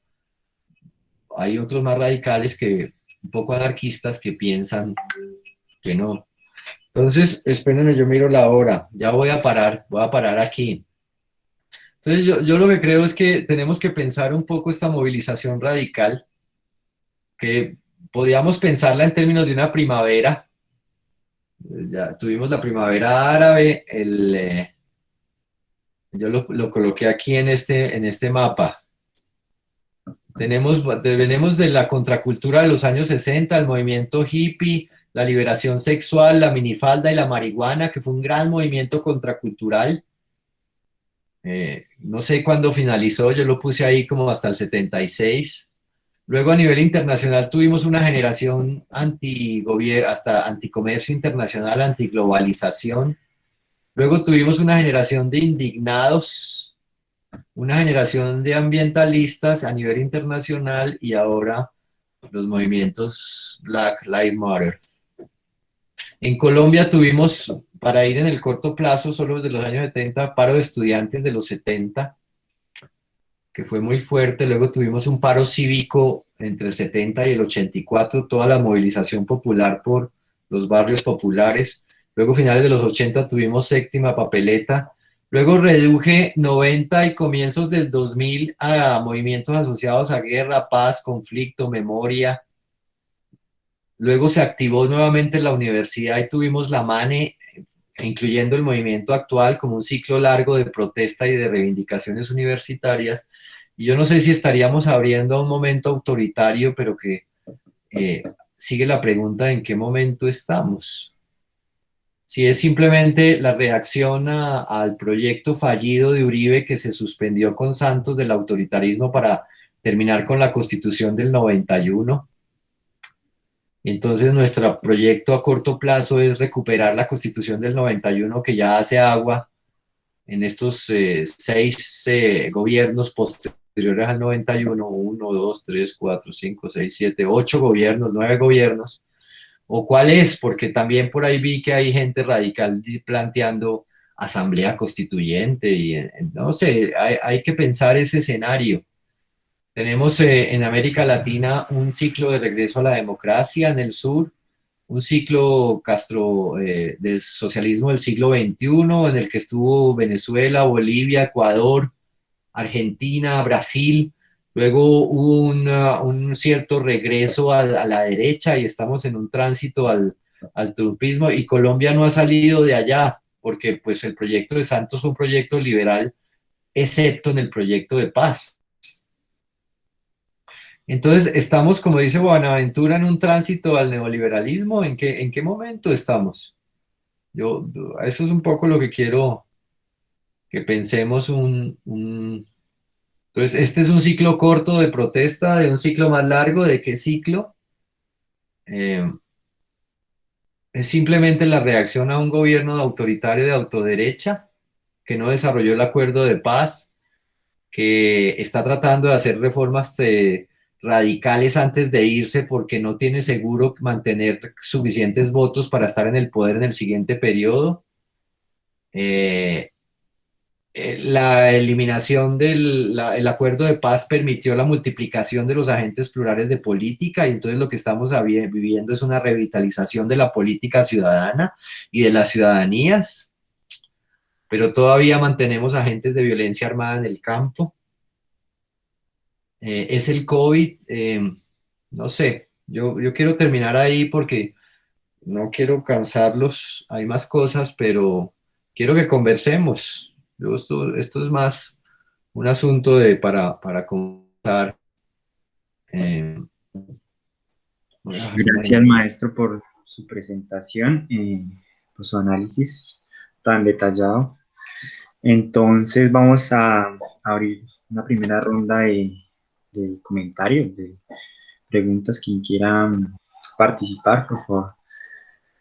Hay otros más radicales, un poco anarquistas, que piensan que no. Entonces, espérenme, yo miro la hora, ya voy a parar aquí. Entonces, yo lo que creo es que tenemos que pensar un poco esta movilización radical, que podíamos pensarla en términos de una primavera. Ya tuvimos la primavera árabe, yo lo coloqué aquí en este mapa. Venimos de la contracultura de los años 60, el movimiento hippie, la liberación sexual, la minifalda y la marihuana, que fue un gran movimiento contracultural. No sé cuándo finalizó, yo lo puse ahí como hasta el 76. Luego a nivel internacional tuvimos una generación hasta anticomercio internacional, antiglobalización. Luego tuvimos una generación de indignados, una generación de ambientalistas a nivel internacional y ahora los movimientos Black Lives Matter. En Colombia tuvimos, para ir en el corto plazo, solo desde los años 70, paro de estudiantes de los 70, que fue muy fuerte. Luego tuvimos un paro cívico entre el 70 y el 84, toda la movilización popular por los barrios populares. Luego, finales de los 80, tuvimos séptima papeleta. Luego reduje 90 y comienzos del 2000 a movimientos asociados a guerra, paz, conflicto, memoria. Luego se activó nuevamente la universidad y tuvimos la MANE, incluyendo el movimiento actual, como un ciclo largo de protesta y de reivindicaciones universitarias. Y yo no sé si estaríamos abriendo un momento autoritario, pero que sigue la pregunta de en qué momento estamos. Si es simplemente la reacción al proyecto fallido de Uribe, que se suspendió con Santos, del autoritarismo para terminar con la Constitución del 91. Entonces nuestro proyecto a corto plazo es recuperar la Constitución del 91, que ya hace agua en estos 6 gobiernos posteriores al 91, 1, 2, 3, 4, 5, 6, 7, 8 gobiernos, 9 gobiernos. ¿O cuál es? Porque también por ahí vi que hay gente radical planteando asamblea constituyente y no sé, hay que pensar ese escenario. Tenemos en América Latina un ciclo de regreso a la democracia en el sur, un ciclo de socialismo del siglo XXI, en el que estuvo Venezuela, Bolivia, Ecuador, Argentina, Brasil. Luego hubo un cierto regreso a la derecha y estamos en un tránsito al trumpismo, y Colombia no ha salido de allá, porque pues el proyecto de Santos fue un proyecto liberal, excepto en el proyecto de paz. Entonces, estamos, como dice Buenaventura, en un tránsito al neoliberalismo. ¿En qué momento estamos? Eso es un poco lo que quiero que pensemos. Entonces, este es un ciclo corto de protesta, de un ciclo más largo. ¿De qué ciclo? Es simplemente la reacción a un gobierno autoritario de autoderecha que no desarrolló el acuerdo de paz, que está tratando de hacer reformas radicales antes de irse porque no tiene seguro mantener suficientes votos para estar en el poder en el siguiente periodo. la eliminación el acuerdo de paz permitió la multiplicación de los agentes plurales de política, y entonces lo que estamos viviendo es una revitalización de la política ciudadana y de las ciudadanías, pero todavía mantenemos agentes de violencia armada en el campo. Es el COVID, no sé, yo quiero terminar ahí porque no quiero cansarlos, hay más cosas, pero quiero que conversemos. Esto es más un asunto para conversar. Eh, Gracias, maestro, por su presentación y por su análisis tan detallado. Entonces vamos a abrir una primera ronda de comentarios, de preguntas. Quien quiera participar, por favor,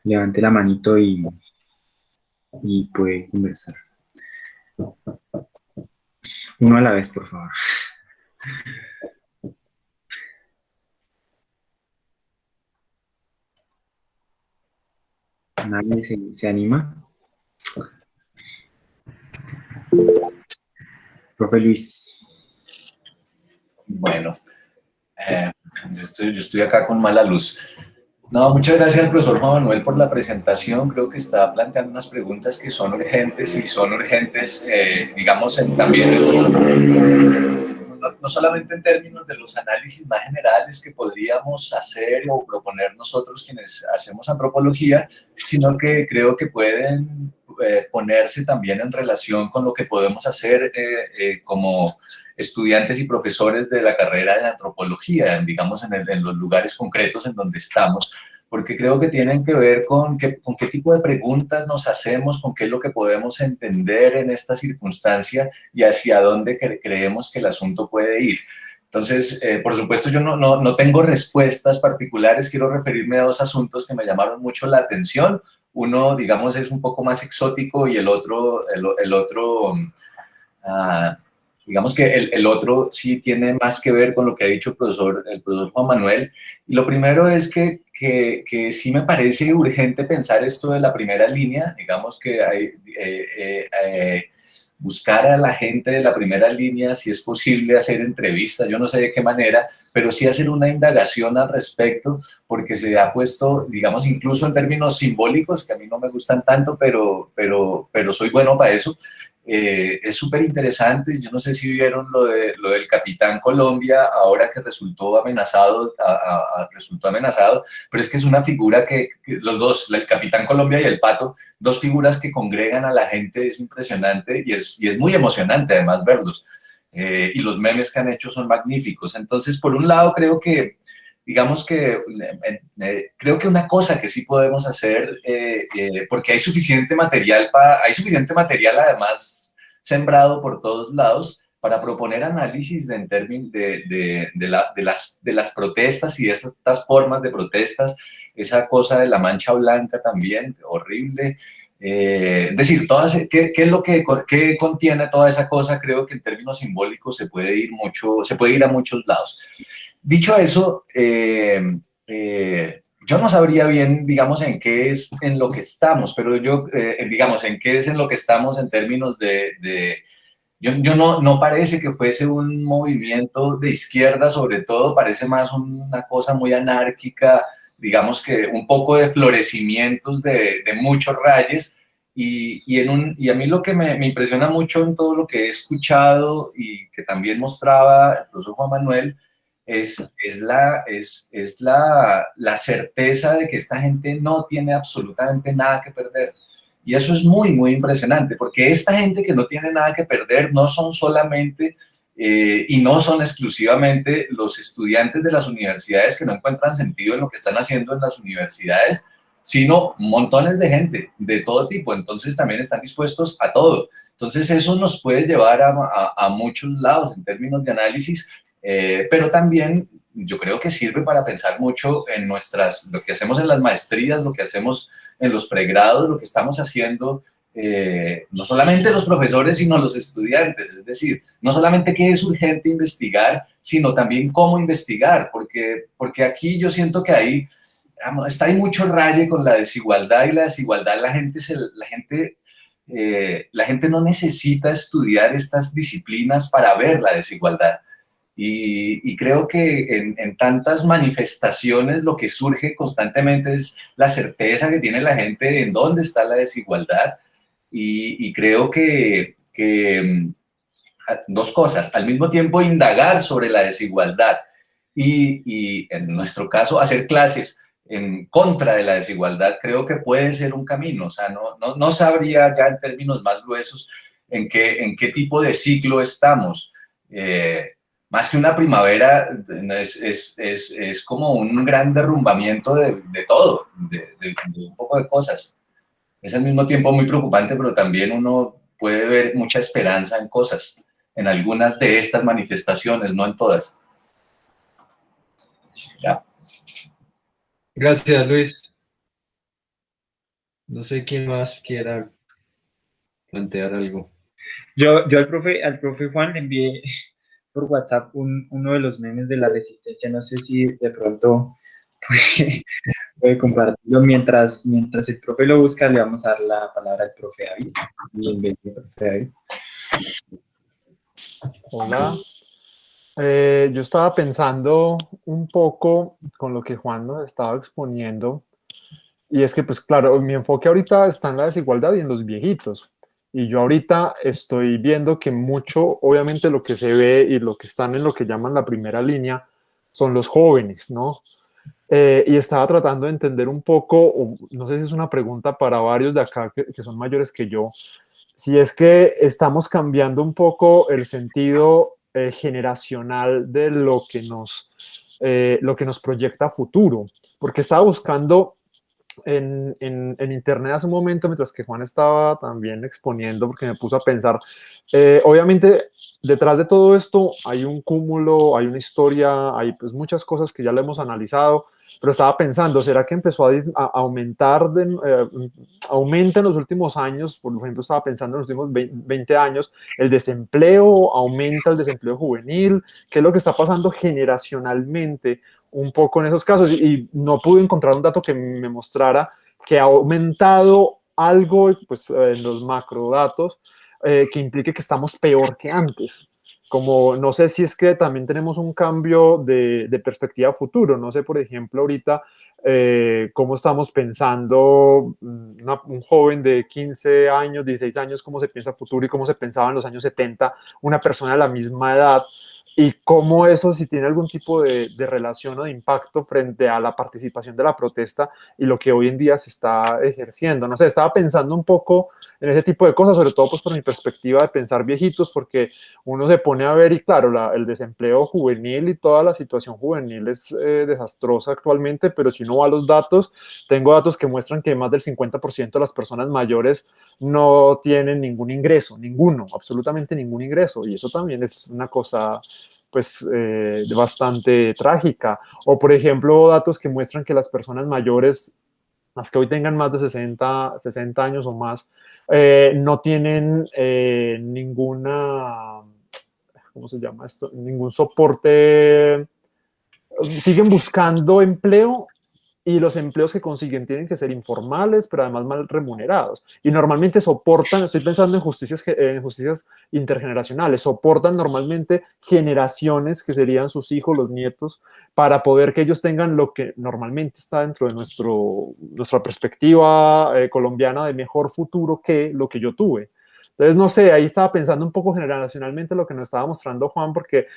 levante la manito y puede conversar. Uno a la vez, por favor. ¿Nadie se anima? Profe Luis. Bueno, yo estoy acá con mala luz. No, muchas gracias al profesor Juan Manuel por la presentación. Creo que está planteando unas preguntas que son urgentes y son urgentes, digamos, también no solamente en términos de los análisis más generales que podríamos hacer o proponer nosotros quienes hacemos antropología, sino que creo que pueden ponerse también en relación con lo que podemos hacer como estudiantes y profesores de la carrera de antropología, digamos, en los lugares concretos en donde estamos, porque creo que tienen que ver con qué tipo de preguntas nos hacemos, con qué es lo que podemos entender en esta circunstancia y hacia dónde creemos que el asunto puede ir. Entonces, por supuesto, yo no tengo respuestas particulares, quiero referirme a dos asuntos que me llamaron mucho la atención. Uno, digamos, es un poco más exótico y el otro digamos que el otro sí tiene más que ver con lo que ha dicho el profesor Juan Manuel. Y lo primero es que sí me parece urgente pensar esto de la primera línea, digamos que hay, buscar a la gente de la primera línea, si es posible hacer entrevistas, yo no sé de qué manera, pero sí hacer una indagación al respecto, porque se ha puesto, digamos, incluso en términos simbólicos, que a mí no me gustan tanto, pero soy bueno para eso. Es súper interesante. Yo no sé si vieron lo del Capitán Colombia, ahora que resultó amenazado, pero es que es una figura que los dos, el Capitán Colombia y el Pato, dos figuras que congregan a la gente, es impresionante y es muy emocionante además verlos. Y los memes que han hecho son magníficos. Entonces, por un lado, creo que creo que una cosa que sí podemos hacer, porque hay suficiente material además sembrado por todos lados para proponer análisis en términos de las protestas y de estas formas de protestas, esa cosa de la mancha blanca también, horrible. Es decir, ¿qué es lo que contiene toda esa cosa? Creo que en términos simbólicos se puede ir a muchos lados. Dicho eso, yo no sabría bien, digamos, en qué es en lo que estamos, pero digamos, en qué es en lo que estamos en términos yo no parece que fuese un movimiento de izquierda, sobre todo, parece más una cosa muy anárquica, digamos que un poco de florecimientos de muchos rayes, y a mí lo que me impresiona mucho en todo lo que he escuchado y que también mostraba el profesor Juan Manuel, es la certeza de que esta gente no tiene absolutamente nada que perder. Y eso es muy, muy impresionante, porque esta gente que no tiene nada que perder no son solamente y no son exclusivamente los estudiantes de las universidades que no encuentran sentido en lo que están haciendo en las universidades, sino montones de gente de todo tipo. Entonces también están dispuestos a todo. Entonces eso nos puede llevar a muchos lados en términos de análisis, pero también yo creo que sirve para pensar mucho en lo que hacemos en las maestrías, lo que hacemos en los pregrados, lo que estamos haciendo, no solamente los profesores, sino los estudiantes. Es decir, no solamente qué es urgente investigar, sino también cómo investigar, porque aquí yo siento que hay mucho raye con la desigualdad, y la desigualdad la gente la gente no necesita estudiar estas disciplinas para ver la desigualdad. Y creo que en tantas manifestaciones lo que surge constantemente es la certeza que tiene la gente en dónde está la desigualdad. Y creo que dos cosas, al mismo tiempo indagar sobre la desigualdad y en nuestro caso hacer clases en contra de la desigualdad, creo que puede ser un camino. O sea, no sabría ya en términos más gruesos en qué tipo de ciclo estamos. Más que una primavera, es como un gran derrumbamiento de todo, de un poco de cosas. Es al mismo tiempo muy preocupante, pero también uno puede ver mucha esperanza en cosas, en algunas de estas manifestaciones, no en todas. Ya. Gracias, Luis. No sé quién más quiera plantear algo. Yo al profe Juan le envié por WhatsApp uno de los memes de la resistencia. No sé si de pronto puede compartirlo. Mientras el profe lo busca, le vamos a dar la palabra al profe David. Bienvenido, profe David. Hola. Yo estaba pensando un poco con lo que Juan nos estaba exponiendo, y es que, pues claro, mi enfoque ahorita está en la desigualdad y en los viejitos. Y yo ahorita estoy viendo que mucho, obviamente, lo que se ve y lo que están en lo que llaman la primera línea son los jóvenes, ¿no? Y estaba tratando de entender un poco, o no sé si es una pregunta para varios de acá que son mayores que yo, si es que estamos cambiando un poco el sentido generacional de lo que nos proyecta a futuro, porque estaba buscando en internet hace un momento, mientras que Juan estaba también exponiendo, porque me puso a pensar, obviamente detrás de todo esto hay un cúmulo, hay una historia, hay pues muchas cosas que ya lo hemos analizado, pero estaba pensando, ¿será que empezó a aumentar, aumenta en los últimos años? Por ejemplo, estaba pensando en los últimos 20 años, el desempleo, aumenta el desempleo juvenil, ¿qué es lo que está pasando generacionalmente un poco en esos casos? Y no pude encontrar un dato que me mostrara que ha aumentado algo pues, en los macrodatos que implique que estamos peor que antes. Como no sé si es que también tenemos un cambio de perspectiva futuro. No sé, por ejemplo, ahorita cómo estamos pensando un joven de 15 años, 16 años, cómo se piensa futuro y cómo se pensaba en los años 70 una persona de la misma edad, y cómo eso si tiene algún tipo de relación o de impacto frente a la participación de la protesta y lo que hoy en día se está ejerciendo. No sé, estaba pensando un poco en ese tipo de cosas, sobre todo pues por mi perspectiva de pensar viejitos, porque uno se pone a ver y claro, el desempleo juvenil y toda la situación juvenil es desastrosa actualmente, pero si uno va a los datos, tengo datos que muestran que más del 50% de las personas mayores no tienen ningún ingreso, ninguno, absolutamente ningún ingreso, y eso también es una cosa pues bastante trágica. O por ejemplo, datos que muestran que las personas mayores, las que hoy tengan más de 60 años o más, no tienen ninguna, ¿cómo se llama esto? Ningún soporte, siguen buscando empleo, y los empleos que consiguen tienen que ser informales, pero además mal remunerados. Y normalmente soportan, estoy pensando en justicias intergeneracionales, soportan normalmente generaciones que serían sus hijos, los nietos, para poder que ellos tengan lo que normalmente está dentro de nuestra perspectiva colombiana de mejor futuro que lo que yo tuve. Entonces, no sé, ahí estaba pensando un poco generacionalmente lo que nos estaba mostrando Juan, porque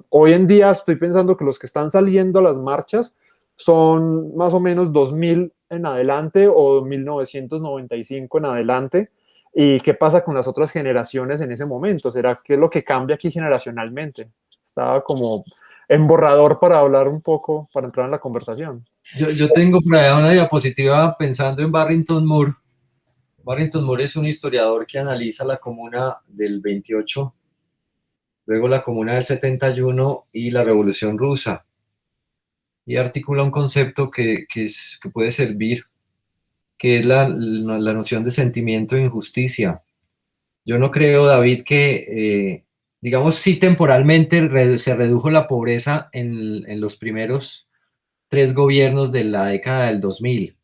hoy en día estoy pensando que los que están saliendo a las marchas son más o menos 2000 en adelante o 1995 en adelante. ¿Y qué pasa con las otras generaciones en ese momento? ¿Será qué es lo que cambia aquí generacionalmente? Estaba como en borrador para hablar un poco, para entrar en la conversación. Yo tengo por allá una diapositiva pensando en Barrington Moore. Barrington Moore es un historiador que analiza la comuna del 28, luego la comuna del 71 y la Revolución Rusa. Y articula un concepto que puede servir, que es la noción de sentimiento de injusticia. Yo no creo, David, que, digamos, sí temporalmente se redujo la pobreza en los primeros 3 gobiernos de la década del 2000.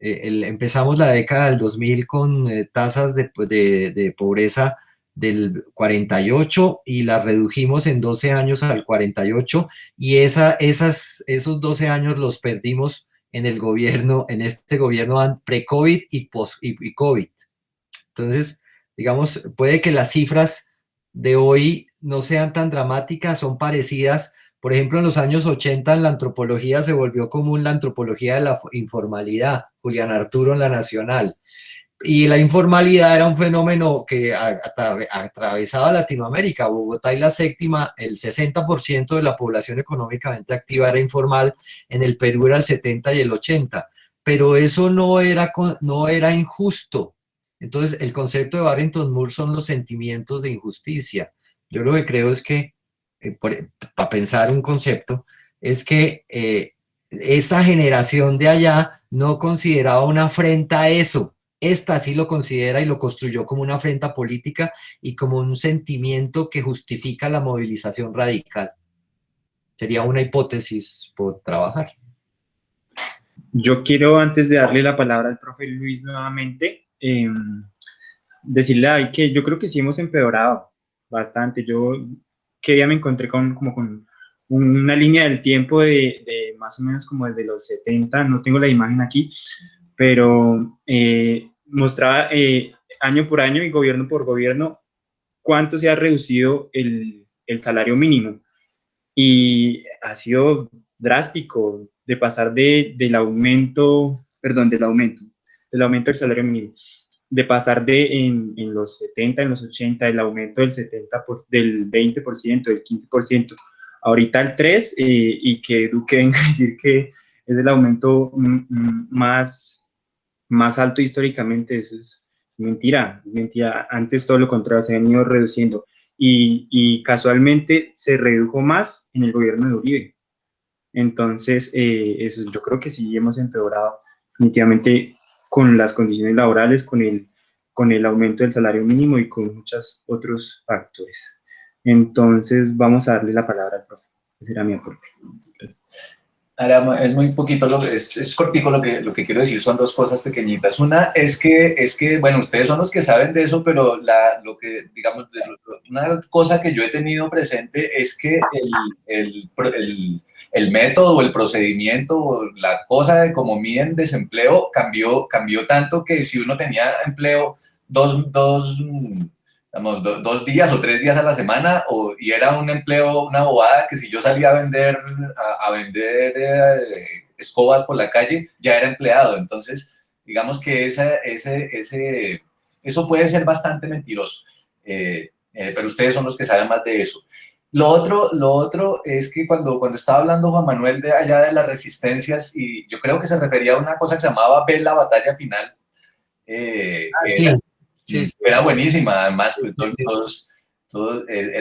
empezamos la década del 2000 con tasas de pobreza del 48 y las redujimos en 12 años al 48 y esos 12 años los perdimos en el gobierno, en este gobierno pre-COVID y COVID. Entonces, digamos, puede que las cifras de hoy no sean tan dramáticas, son parecidas. Por ejemplo, en los años 80 en la antropología se volvió común la antropología de la informalidad, Julián Arturo en La Nacional. Y la informalidad era un fenómeno que atravesaba Latinoamérica. Bogotá y la séptima, el 60% de la población económicamente activa era informal, en el Perú era el 70 y el 80, pero eso no era injusto. Entonces, el concepto de Barrington Moore son los sentimientos de injusticia. Yo lo que creo es que, para pensar un concepto, es que esa generación de allá no consideraba una afrenta a eso. Esta sí lo considera y lo construyó como una afrenta política y como un sentimiento que justifica la movilización radical. Sería una hipótesis por trabajar. Yo quiero, antes de darle la palabra al profe Luis nuevamente, decirle a David que yo creo que sí hemos empeorado bastante. Yo que día me encontré con una línea del tiempo de más o menos como desde los 70, no tengo la imagen aquí, pero mostraba año por año y gobierno por gobierno cuánto se ha reducido el salario mínimo. Y ha sido drástico de pasar del aumento del salario mínimo, de pasar en los 70, en los 80, el aumento del 70%, del 20%, del 15%, ahorita el 3%, y que Duque venga a decir que es el aumento más alto históricamente. Eso es mentira, es mentira. Antes todo lo contrario, se han ido reduciendo. Y casualmente se redujo más en el gobierno de Uribe. Entonces, eso, yo creo que sí hemos empeorado definitivamente con las condiciones laborales, con el aumento del salario mínimo y con muchos otros factores. Entonces, vamos a darle la palabra al profe. Ese era mi aporte. Ahora, es muy poquito, es cortico lo que quiero decir, son dos cosas pequeñitas. Una es que bueno, ustedes son los que saben de eso, pero una cosa que yo he tenido presente es que el método o el procedimiento o la cosa de cómo miden desempleo cambió tanto que si uno tenía empleo dos días o 3 días a la semana y era un empleo, una bobada, que si yo salía a vender escobas por la calle, ya era empleado. Entonces, digamos que eso puede ser bastante mentiroso, pero ustedes son los que saben más de eso. Lo otro es que cuando estaba hablando Juan Manuel de allá de las resistencias, y yo creo que se refería a una cosa que se llamaba Ve la batalla final, Sí. Era buenísima, además,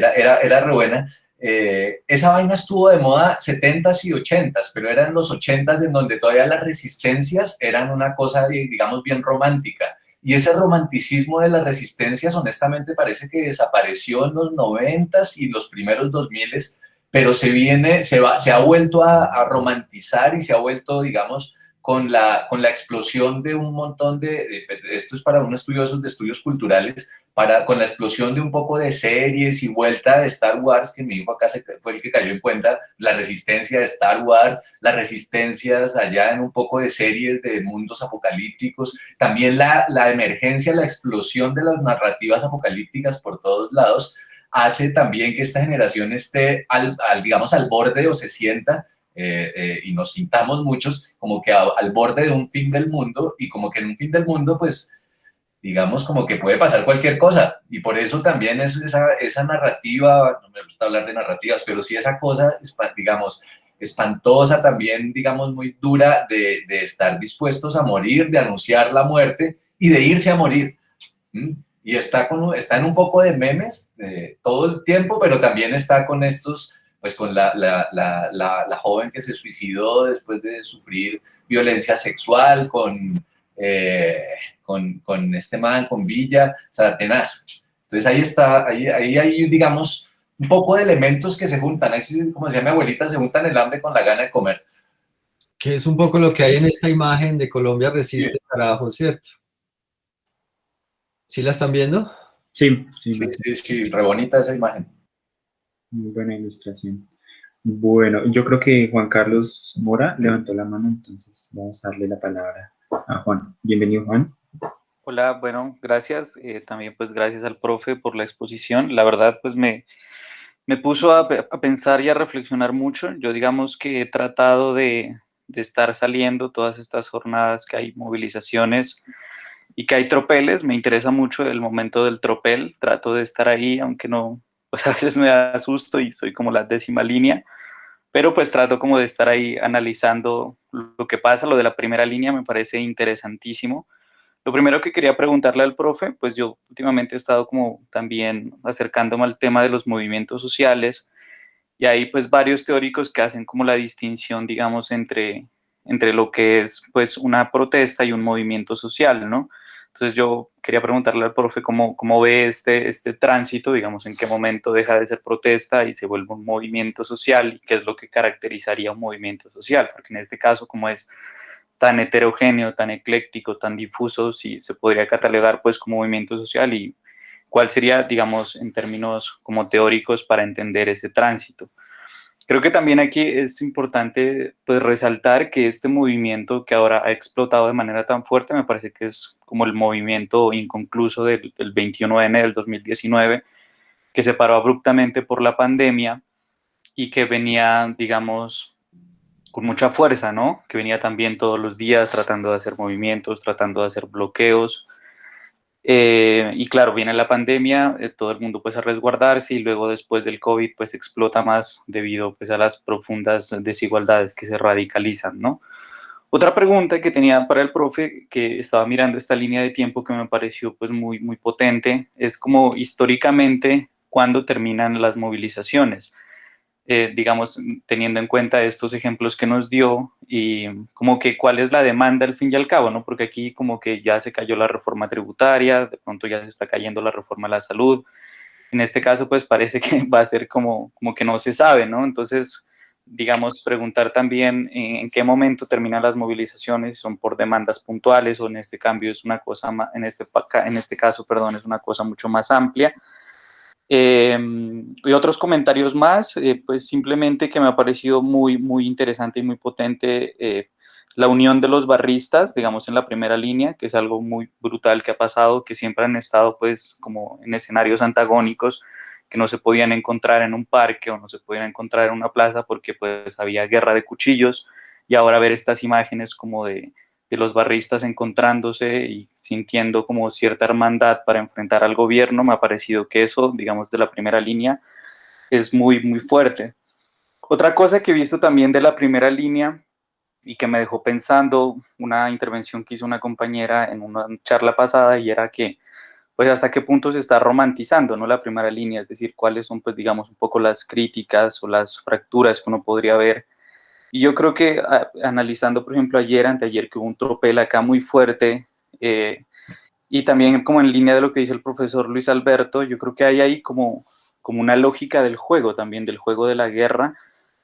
era re buena. Esa vaina estuvo de moda 70s y 80s, pero eran los 80s en donde todavía las resistencias eran una cosa, digamos, bien romántica. Y ese romanticismo de las resistencias, honestamente, parece que desapareció en los 90s y los primeros 2000s, pero se ha vuelto a romantizar y se ha vuelto, digamos, con la explosión de un montón esto es para un estudioso de estudios culturales, con la explosión de un poco de series y vuelta de Star Wars, que mi hijo acá fue el que cayó en cuenta, la resistencia de Star Wars, las resistencias allá en un poco de series de mundos apocalípticos, también la emergencia, la explosión de las narrativas apocalípticas por todos lados, hace también que esta generación esté, digamos, al borde o se sienta, y nos sintamos muchos como que al borde de un fin del mundo, y como que en un fin del mundo, pues, digamos, como que puede pasar cualquier cosa, y por eso también es esa narrativa, no me gusta hablar de narrativas, pero sí esa cosa, digamos, espantosa también, digamos, muy dura de estar dispuestos a morir, de anunciar la muerte y de irse a morir. Y está en un poco de memes todo el tiempo, pero también está con estos, pues con la joven que se suicidó después de sufrir violencia sexual, con este man, con Villa, o sea, tenaz. Entonces ahí está, ahí hay, digamos, un poco de elementos que se juntan, ahí, como decía mi abuelita, se juntan el hambre con la gana de comer. Que es un poco lo que hay en esta imagen de Colombia resiste, carajo, ¿cierto? ¿Sí la están viendo? Sí, Sí, sí, sí, sí, re bonita esa imagen. muy buena ilustración. Bueno, yo creo que Juan Carlos Mora levantó la mano, entonces vamos a darle la palabra a Juan. Bienvenido, Juan. Hola, bueno, gracias. También pues gracias al profe por la exposición. La verdad pues me puso a pensar y a reflexionar mucho. Yo digamos que he tratado de estar saliendo todas estas jornadas que hay movilizaciones y que hay tropeles. Me interesa mucho el momento del tropel. Trato de estar ahí, aunque no, pues a veces me da susto y soy como la décima línea, pero pues trato como de estar ahí analizando lo que pasa. Lo de la primera línea me parece interesantísimo. Lo primero que quería preguntarle al profe, pues yo últimamente he estado como también acercándome al tema de los movimientos sociales y hay pues varios teóricos que hacen como la distinción, digamos, entre lo que es pues una protesta y un movimiento social, ¿no? Entonces yo quería preguntarle al profe cómo ve este tránsito, digamos, en qué momento deja de ser protesta y se vuelve un movimiento social y qué es lo que caracterizaría un movimiento social, porque en este caso como es tan heterogéneo, tan ecléctico, tan difuso, si se podría catalogar pues como movimiento social y cuál sería, digamos, en términos como teóricos para entender ese tránsito. Creo que también aquí es importante pues resaltar que este movimiento que ahora ha explotado de manera tan fuerte me parece que es como el movimiento inconcluso del 21N del 2019 que se paró abruptamente por la pandemia y que venía, digamos, con mucha fuerza, ¿no? Que venía también todos los días tratando de hacer movimientos, tratando de hacer bloqueos. Y claro, viene la pandemia, todo el mundo pues a resguardarse y luego después del COVID pues explota más debido pues a las profundas desigualdades que se radicalizan, ¿no? Otra pregunta que tenía para el profe, que estaba mirando esta línea de tiempo que me pareció pues muy potente, es como históricamente cuándo terminan las movilizaciones, digamos, teniendo en cuenta estos ejemplos que nos dio y como que cuál es la demanda al fin y al cabo, ¿no? Porque aquí como que ya se cayó la reforma tributaria, de pronto ya se está cayendo la reforma a la salud. En este caso, pues parece que va a ser como que no se sabe, ¿no? Entonces, digamos, preguntar también en qué momento terminan las movilizaciones, si son por demandas puntuales o en este cambio es una cosa, en este caso, perdón, es una cosa mucho más amplia. Y otros comentarios más, pues simplemente que me ha parecido muy interesante y muy potente la unión de los barristas, digamos, en la primera línea, que es algo muy brutal que ha pasado, que siempre han estado pues como en escenarios antagónicos, que no se podían encontrar en un parque o no se podían encontrar en una plaza porque pues había guerra de cuchillos y ahora ver estas imágenes como de los barristas encontrándose y sintiendo como cierta hermandad para enfrentar al gobierno, me ha parecido que eso, digamos, de la primera línea es muy fuerte. Otra cosa que he visto también de la primera línea y que me dejó pensando, una intervención que hizo una compañera en una charla pasada y era que pues hasta qué punto se está romantizando, ¿no? La primera línea, es decir, cuáles son, pues digamos, un poco las críticas o las fracturas que uno podría ver. Y yo creo que analizando, por ejemplo, anteayer, que hubo un tropel acá muy fuerte, y también como en línea de lo que dice el profesor Luis Alberto, yo creo que hay ahí como una lógica del juego también, del juego de la guerra,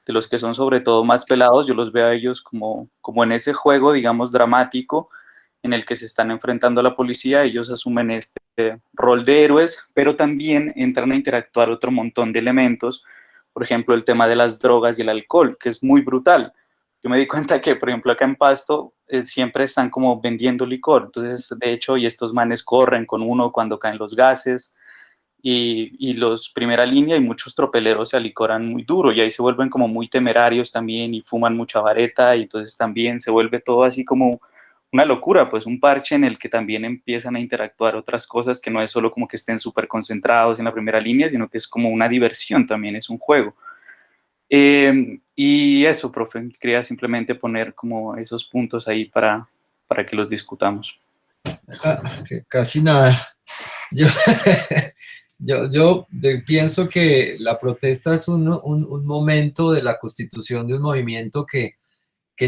de los que son sobre todo más pelados, yo los veo a ellos como en ese juego, digamos, dramático, en el que se están enfrentando a la policía, ellos asumen este rol de héroes, pero también entran a interactuar otro montón de elementos, por ejemplo, el tema de las drogas y el alcohol, que es muy brutal. Yo me di cuenta que, por ejemplo, acá en Pasto siempre están como vendiendo licor, entonces, de hecho, y estos manes corren con uno cuando caen los gases, y los primera línea y muchos tropeleros se alicoran muy duro y ahí se vuelven como muy temerarios también y fuman mucha vareta y entonces también se vuelve todo así como una locura, pues un parche en el que también empiezan a interactuar otras cosas que no es solo como que estén súper concentrados en la primera línea, sino que es como una diversión también, es un juego. Y eso, profe, quería simplemente poner como esos puntos ahí para que los discutamos. Casi nada. Yo, pienso que la protesta es un momento de la constitución de un movimiento que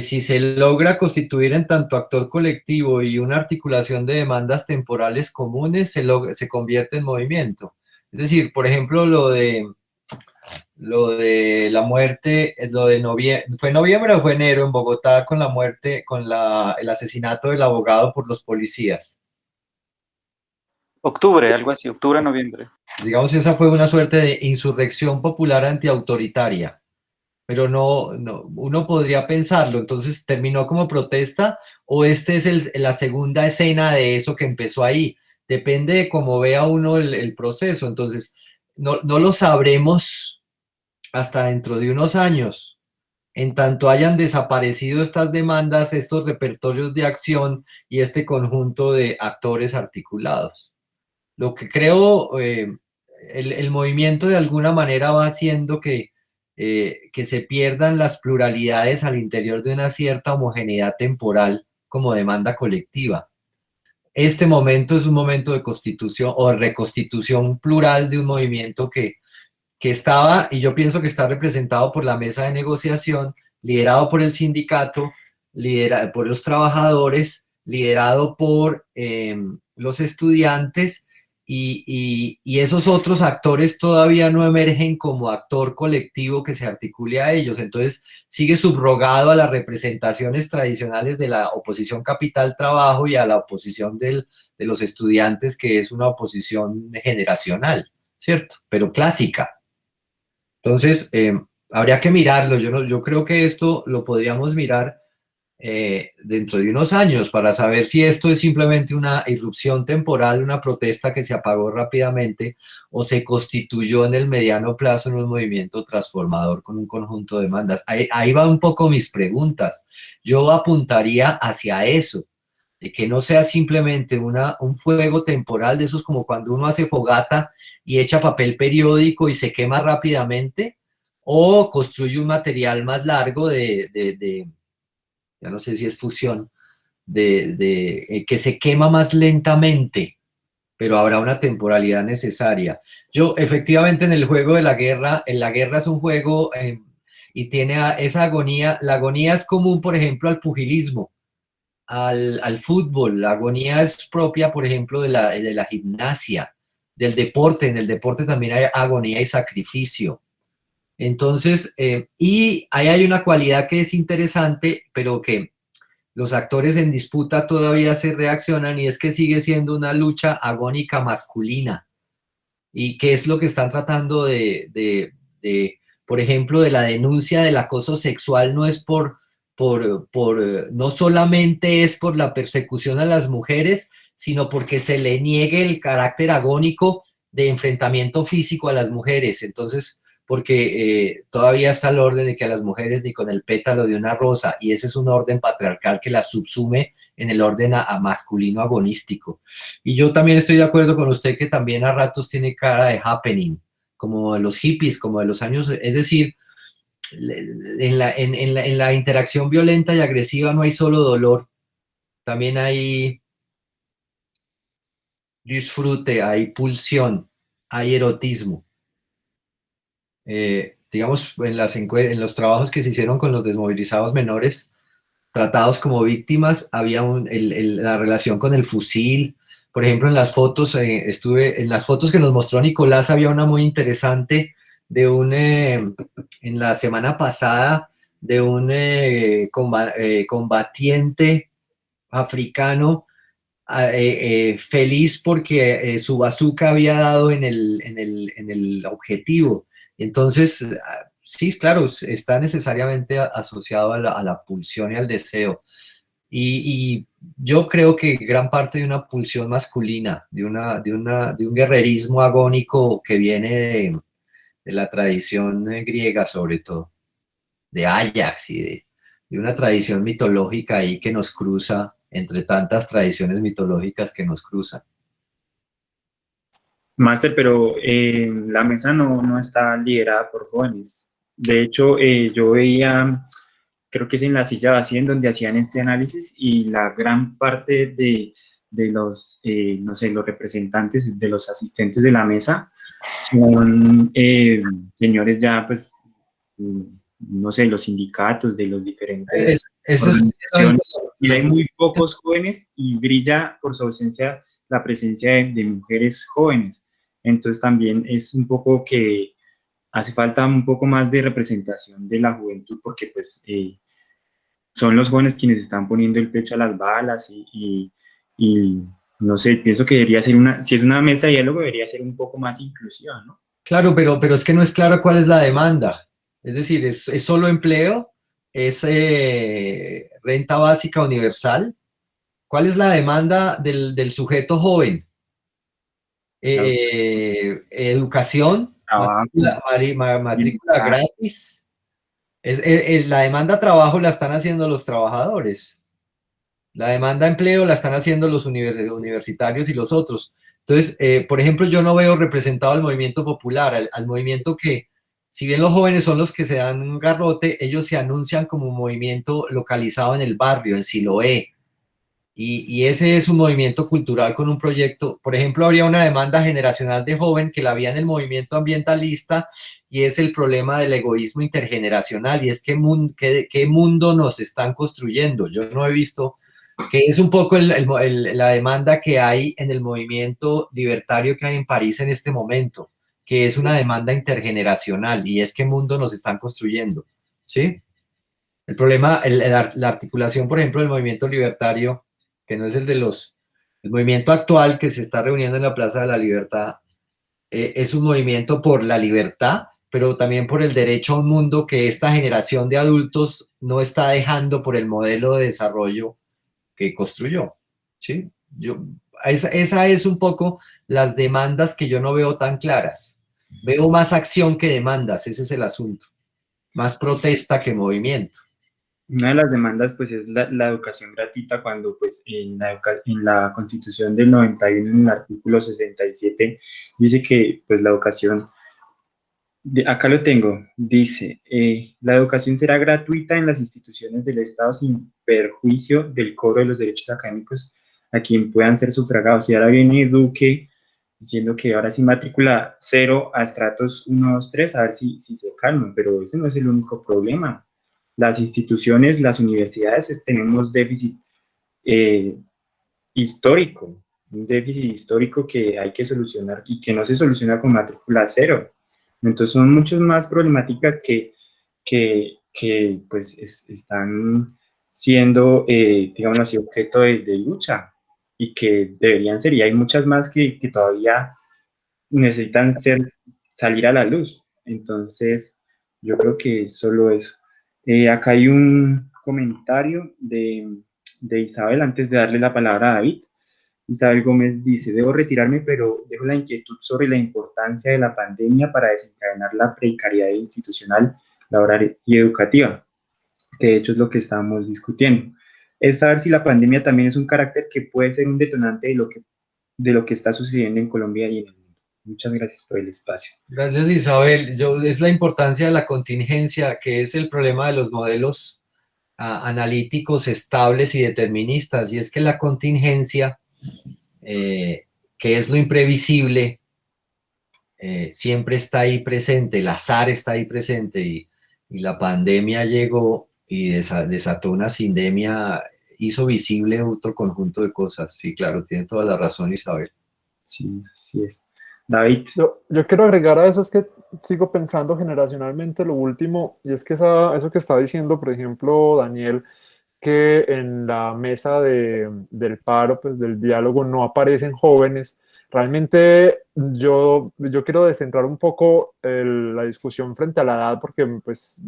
si se logra constituir en tanto actor colectivo y una articulación de demandas temporales comunes, se convierte en movimiento. Es decir, por ejemplo, lo de lo de la muerte, lo de ¿fue noviembre o fue enero en Bogotá con la muerte, con el asesinato del abogado por los policías? Octubre, algo así, octubre, noviembre. Digamos, esa fue una suerte de insurrección popular antiautoritaria, pero no, uno podría pensarlo, entonces terminó como protesta o este es la segunda escena de eso que empezó ahí. Depende de cómo vea uno el proceso, entonces no lo sabremos hasta dentro de unos años. En tanto hayan desaparecido estas demandas, estos repertorios de acción y este conjunto de actores articulados. Lo que creo, el movimiento de alguna manera va haciendo que se pierdan las pluralidades al interior de una cierta homogeneidad temporal como demanda colectiva. Este momento es un momento de constitución o de reconstitución plural de un movimiento que estaba, y yo pienso que está representado por la mesa de negociación, liderado por el sindicato, liderado por los trabajadores, liderado por los estudiantes, y esos otros actores todavía no emergen como actor colectivo que se articule a ellos. Entonces sigue subrogado a las representaciones tradicionales de la oposición capital-trabajo y a la oposición de los estudiantes, que es una oposición generacional, ¿cierto? Pero clásica. Entonces, habría que mirarlo. Yo creo que esto lo podríamos mirar dentro de unos años para saber si esto es simplemente una irrupción temporal, una protesta que se apagó rápidamente o se constituyó en el mediano plazo en un movimiento transformador con un conjunto de demandas. Ahí van un poco mis preguntas. Yo apuntaría hacia eso, de que no sea simplemente un fuego temporal de esos como cuando uno hace fogata y echa papel periódico y se quema rápidamente, o construye un material más largo ya no sé si es fusión, que se quema más lentamente, pero habrá una temporalidad necesaria. Yo, efectivamente, en el juego de la guerra es un juego y tiene esa agonía. La agonía es común, por ejemplo, al pugilismo, al fútbol. La agonía es propia, por ejemplo, de la gimnasia, del deporte. En el deporte también hay agonía y sacrificio. Entonces, y ahí hay una cualidad que es interesante, pero que los actores en disputa todavía se reaccionan, y es que sigue siendo una lucha agónica masculina. ¿Y qué es lo que están tratando por ejemplo, de la denuncia del acoso sexual? No es no solamente es por la persecución a las mujeres, sino porque se le niegue el carácter agónico de enfrentamiento físico a las mujeres. Entonces, porque todavía está el orden de que a las mujeres ni con el pétalo de una rosa, y ese es un orden patriarcal que las subsume en el orden a masculino agonístico. Y yo también estoy de acuerdo con usted que también a ratos tiene cara de happening, como de los hippies, como de los años, es decir, en la interacción violenta y agresiva no hay solo dolor, también hay disfrute, hay pulsión, hay erotismo. Digamos, en los trabajos que se hicieron con los desmovilizados menores, tratados como víctimas, había la relación con el fusil. Por ejemplo, en las fotos, en las fotos que nos mostró Nicolás, había una muy interesante en la semana pasada, de un combatiente africano feliz porque su bazooka había dado en el objetivo. Entonces, sí, claro, está necesariamente asociado a la pulsión y al deseo. Y yo creo que gran parte de una pulsión masculina, de un guerrerismo agónico que viene de la tradición griega, sobre todo, de Ajax y de una tradición mitológica ahí que nos cruza, entre tantas tradiciones mitológicas que nos cruzan. Máster, pero la mesa no está liderada por jóvenes. De hecho, yo veía, creo que es en la silla vacía en donde hacían este análisis, y la gran parte de los, no sé, los representantes, de los asistentes de la mesa, son señores ya, pues, no sé, los sindicatos, de los diferentes organizaciones, y hay muy pocos jóvenes, y brilla por su ausencia la presencia de mujeres jóvenes. Entonces también es un poco que hace falta un poco más de representación de la juventud porque pues son los jóvenes quienes están poniendo el pecho a las balas y no sé, pienso que debería ser si es una mesa de diálogo, debería ser un poco más inclusiva, ¿no? Claro, pero es que no es claro cuál es la demanda. Es decir, es solo empleo, es renta básica universal. ¿Cuál es la demanda del sujeto joven? Educación, Trabajo, matrícula bienestar. gratis. La demanda trabajo la están haciendo los trabajadores. La demanda empleo la están haciendo los universitarios y los otros. Entonces, por ejemplo, yo no veo representado al movimiento popular, al movimiento que, si bien los jóvenes son los que se dan un garrote, ellos se anuncian como un movimiento localizado en el barrio, en Siloé. Y ese es un movimiento cultural con un proyecto. Por ejemplo, habría una demanda generacional de joven que la había en el movimiento ambientalista y es el problema del egoísmo intergeneracional y es qué mundo nos están construyendo. Yo no he visto que es un poco la demanda que hay en el movimiento libertario que hay en París en este momento, que es una demanda intergeneracional y es qué mundo nos están construyendo, ¿sí? El problema, la articulación, por ejemplo, del movimiento libertario, que no es el movimiento actual que se está reuniendo en la Plaza de la Libertad, es un movimiento por la libertad, pero también por el derecho a un mundo que esta generación de adultos no está dejando por el modelo de desarrollo que construyó, ¿sí? Esa es un poco las demandas que yo no veo tan claras. Veo más acción que demandas, ese es el asunto. Más protesta que movimiento. Una de las demandas pues es la educación gratuita cuando pues en la Constitución del 91 en el artículo 67 dice que pues la educación, acá lo tengo, dice, la educación será gratuita en las instituciones del Estado sin perjuicio del cobro de los derechos académicos a quien puedan ser sufragados. Y ahora viene Duque diciendo que ahora sí matrícula cero a estratos 1, 2, 3, a ver si se calman, pero ese no es el único problema. Las instituciones, las universidades, tenemos déficit eh, histórico, un déficit histórico que hay que solucionar y que no se soluciona con matrícula cero. Entonces son muchas más problemáticas que pues están siendo, digamos así, objeto de lucha y que deberían ser, y hay muchas más que todavía necesitan salir a la luz. Entonces, yo creo que es solo eso. Acá hay un comentario de Isabel antes de darle la palabra a David. Isabel Gómez dice, debo retirarme, pero dejo la inquietud sobre la importancia de la pandemia para desencadenar la precariedad institucional, laboral y educativa, que de hecho es lo que estamos discutiendo. Es saber si la pandemia también es un carácter que puede ser un detonante de lo que está sucediendo en Colombia y en el mundo. Muchas gracias por el espacio. Gracias, Isabel. Es la importancia de la contingencia, que es el problema de los modelos analíticos estables y deterministas, y es que la contingencia, que es lo imprevisible, siempre está ahí presente, el azar está ahí presente, y la pandemia llegó y desató una sindemia, hizo visible otro conjunto de cosas. Sí, claro, tiene toda la razón, Isabel. Sí, así es. David. Yo quiero agregar a eso, es que sigo pensando generacionalmente lo último, y es que eso que está diciendo, por ejemplo, Daniel, que en la mesa del paro, pues del diálogo, no aparecen jóvenes. Realmente yo quiero descentrar un poco la discusión frente a la edad, porque pues,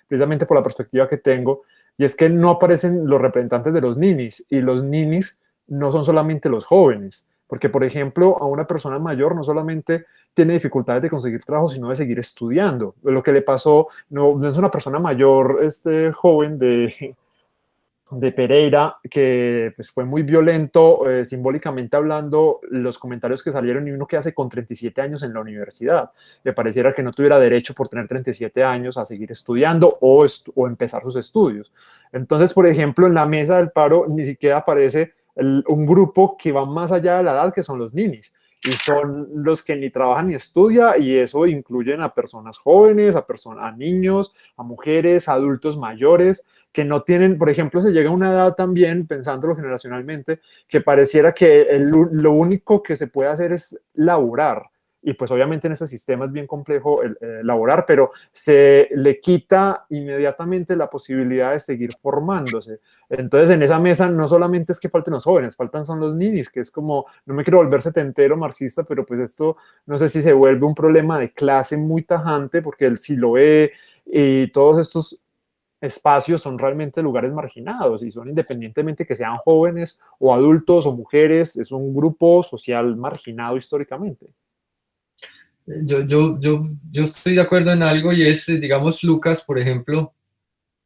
precisamente por la perspectiva que tengo, y es que no aparecen los representantes de los ninis, y los ninis no son solamente los jóvenes, porque por ejemplo a una persona mayor no solamente tiene dificultades de conseguir trabajo, sino de seguir estudiando. Lo que le pasó, no es una persona mayor, este joven de Pereira, que pues, fue muy violento, simbólicamente hablando, los comentarios que salieron, y uno que hace con 37 años en la universidad. Le pareciera que no tuviera derecho por tener 37 años a seguir estudiando o empezar sus estudios. Entonces, por ejemplo, en la mesa del paro ni siquiera aparece un grupo que va más allá de la edad, que son los ninis. Y son los que ni trabajan ni estudian, y eso incluyen a personas jóvenes, a niños, a mujeres, a adultos mayores, que no tienen, por ejemplo, se llega a una edad también, pensándolo generacionalmente, que pareciera que lo único que se puede hacer es laburar, y pues obviamente en este sistema es bien complejo laborar, pero se le quita inmediatamente la posibilidad de seguir formándose. Entonces en esa mesa no solamente es que falten los jóvenes, faltan son los ninis, que es como, no me quiero volver setentero marxista, pero pues esto no sé si se vuelve un problema de clase muy tajante, porque el Siloé y todos estos espacios son realmente lugares marginados y son independientemente que sean jóvenes o adultos o mujeres, es un grupo social marginado históricamente. Yo estoy de acuerdo en algo y es, digamos, Lucas, por ejemplo,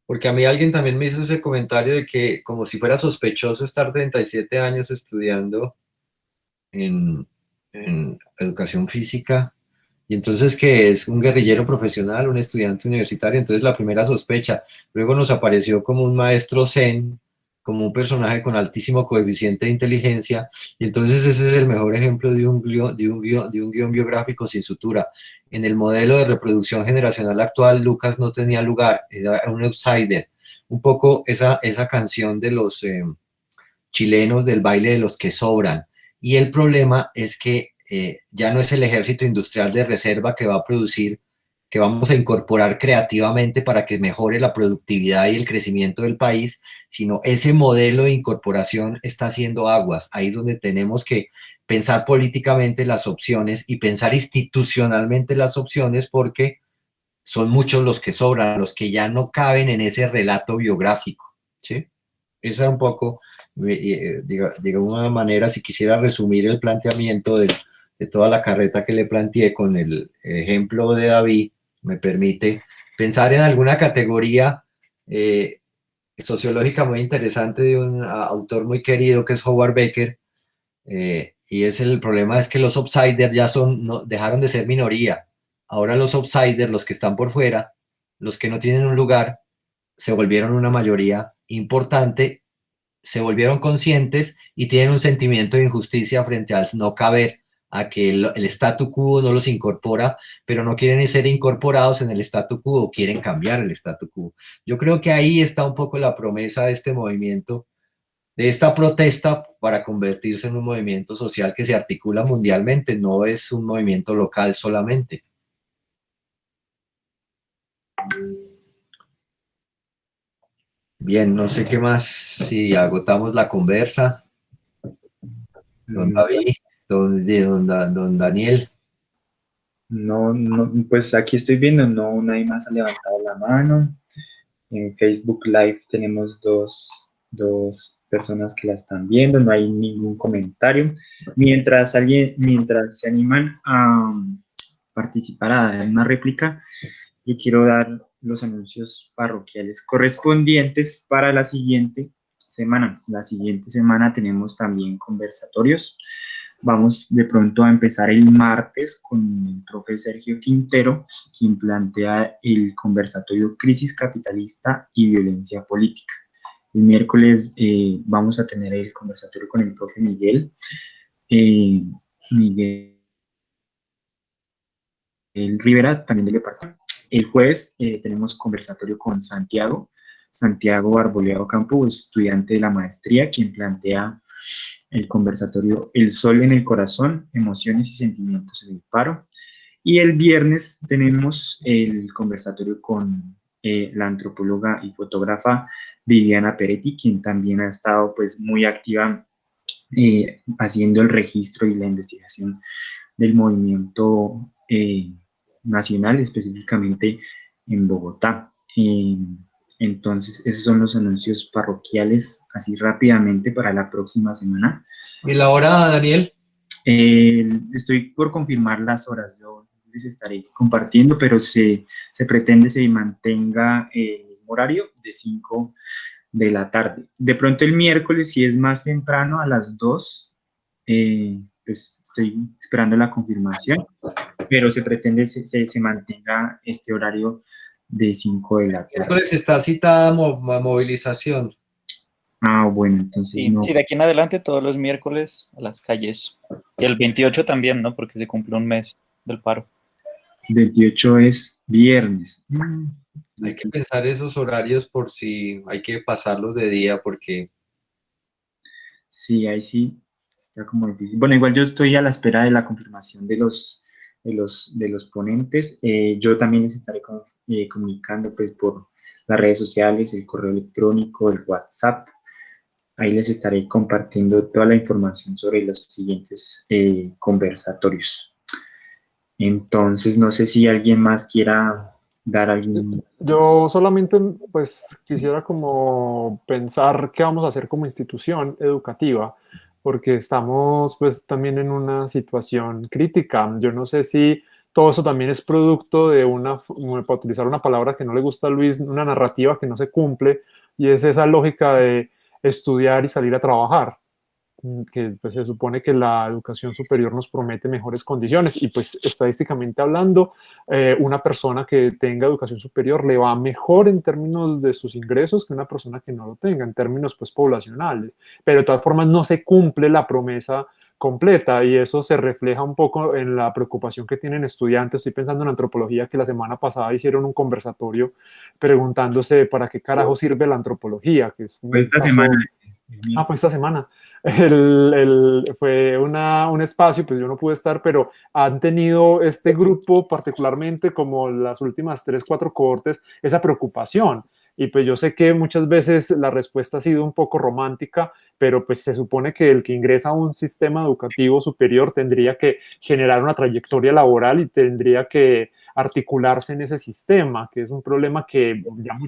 porque a mí alguien también me hizo ese comentario de que como si fuera sospechoso estar 37 años estudiando en educación física, y entonces que es un guerrillero profesional, un estudiante universitario, entonces la primera sospecha. Luego nos apareció como un maestro zen, como un personaje con altísimo coeficiente de inteligencia, y entonces ese es el mejor ejemplo de un guión biográfico sin sutura. En el modelo de reproducción generacional actual, Lucas no tenía lugar, era un outsider. Un poco esa canción de los chilenos del baile de los que sobran. Y el problema es que ya no es el ejército industrial de reserva que va a producir, que vamos a incorporar creativamente para que mejore la productividad y el crecimiento del país, sino ese modelo de incorporación está haciendo aguas. Ahí es donde tenemos que pensar políticamente las opciones y pensar institucionalmente las opciones, porque son muchos los que sobran, los que ya no caben en ese relato biográfico, ¿sí? Esa es un poco, de una manera, si quisiera resumir el planteamiento de toda la carreta que le planteé con el ejemplo de David, me permite pensar en alguna categoría sociológica muy interesante de un autor muy querido que es Howard Becker, y el problema es que los outsiders ya dejaron de ser minoría. Ahora los outsiders, los que están por fuera, los que no tienen un lugar, se volvieron una mayoría importante, se volvieron conscientes y tienen un sentimiento de injusticia frente al no caber, a que el statu quo no los incorpora, pero no quieren ser incorporados en el statu quo, quieren cambiar el statu quo. Yo creo que ahí está un poco la promesa de este movimiento, de esta protesta para convertirse en un movimiento social que se articula mundialmente, no es un movimiento local solamente. Bien, no sé qué más, si agotamos la conversa. Don David, don Daniel. No, pues aquí estoy viendo, no, nadie más ha levantado la mano. En Facebook Live tenemos dos personas que la están viendo, no hay ningún comentario. Mientras se animan a participar, a dar una réplica, yo quiero dar los anuncios parroquiales correspondientes para la siguiente semana. La siguiente semana tenemos también conversatorios. Vamos de pronto a empezar el martes con el profe Sergio Quintero, quien plantea el conversatorio Crisis Capitalista y Violencia Política. El miércoles vamos a tener el conversatorio con el profe Miguel. Miguel Rivera, también del departamento. El jueves tenemos conversatorio con Santiago Arboleado Campo, estudiante de la maestría, quien plantea el conversatorio El Sol en el Corazón, Emociones y Sentimientos en el Paro. Y el viernes tenemos el conversatorio con la antropóloga y fotógrafa Viviana Peretti, quien también ha estado pues muy activa haciendo el registro y la investigación del movimiento nacional, específicamente en Bogotá. Entonces, esos son los anuncios parroquiales, así rápidamente para la próxima semana. ¿Y la hora, Daniel? Estoy por confirmar las horas, yo les estaré compartiendo, pero se pretende se mantenga el mismo horario de 5 de la tarde. De pronto el miércoles, si es más temprano, a las 2, pues estoy esperando la confirmación, pero se pretende se mantenga este horario de 5 de la tarde. Miércoles está citada movilización. Ah, bueno, entonces sí, no. sí, de aquí en adelante todos los miércoles a las calles. Y el 28 también, ¿no? Porque se cumple un mes del paro. 28 es viernes. Hay que pensar esos horarios por si hay que pasarlos de día, porque... Sí, ahí sí está como difícil. Bueno, igual yo estoy a la espera de la confirmación de los de los ponentes. Yo también les estaré comunicando pues, por las redes sociales, el correo electrónico, el WhatsApp. Ahí les estaré compartiendo toda la información sobre los siguientes conversatorios. Entonces, no sé si alguien más quiera dar algún... Yo solamente pues quisiera como pensar qué vamos a hacer como institución educativa, porque estamos pues también en una situación crítica. Yo no sé si todo eso también es producto de para utilizar una palabra que no le gusta a Luis, una narrativa que no se cumple, y es esa lógica de estudiar y salir a trabajar, que pues, se supone que la educación superior nos promete mejores condiciones y pues estadísticamente hablando, una persona que tenga educación superior le va mejor en términos de sus ingresos que una persona que no lo tenga, en términos pues poblacionales, pero de todas formas no se cumple la promesa completa y eso se refleja un poco en la preocupación que tienen estudiantes. Estoy pensando en antropología, que la semana pasada hicieron un conversatorio preguntándose para qué carajo sirve la antropología, que es Pues un esta caso... semana. Fue esta semana. Fue un espacio, pues yo no pude estar, pero han tenido este grupo particularmente como las últimas 3, 4 cohortes, esa preocupación. Y pues yo sé que muchas veces la respuesta ha sido un poco romántica, pero pues se supone que el que ingresa a un sistema educativo superior tendría que generar una trayectoria laboral y tendría que articularse en ese sistema, que es un problema que ya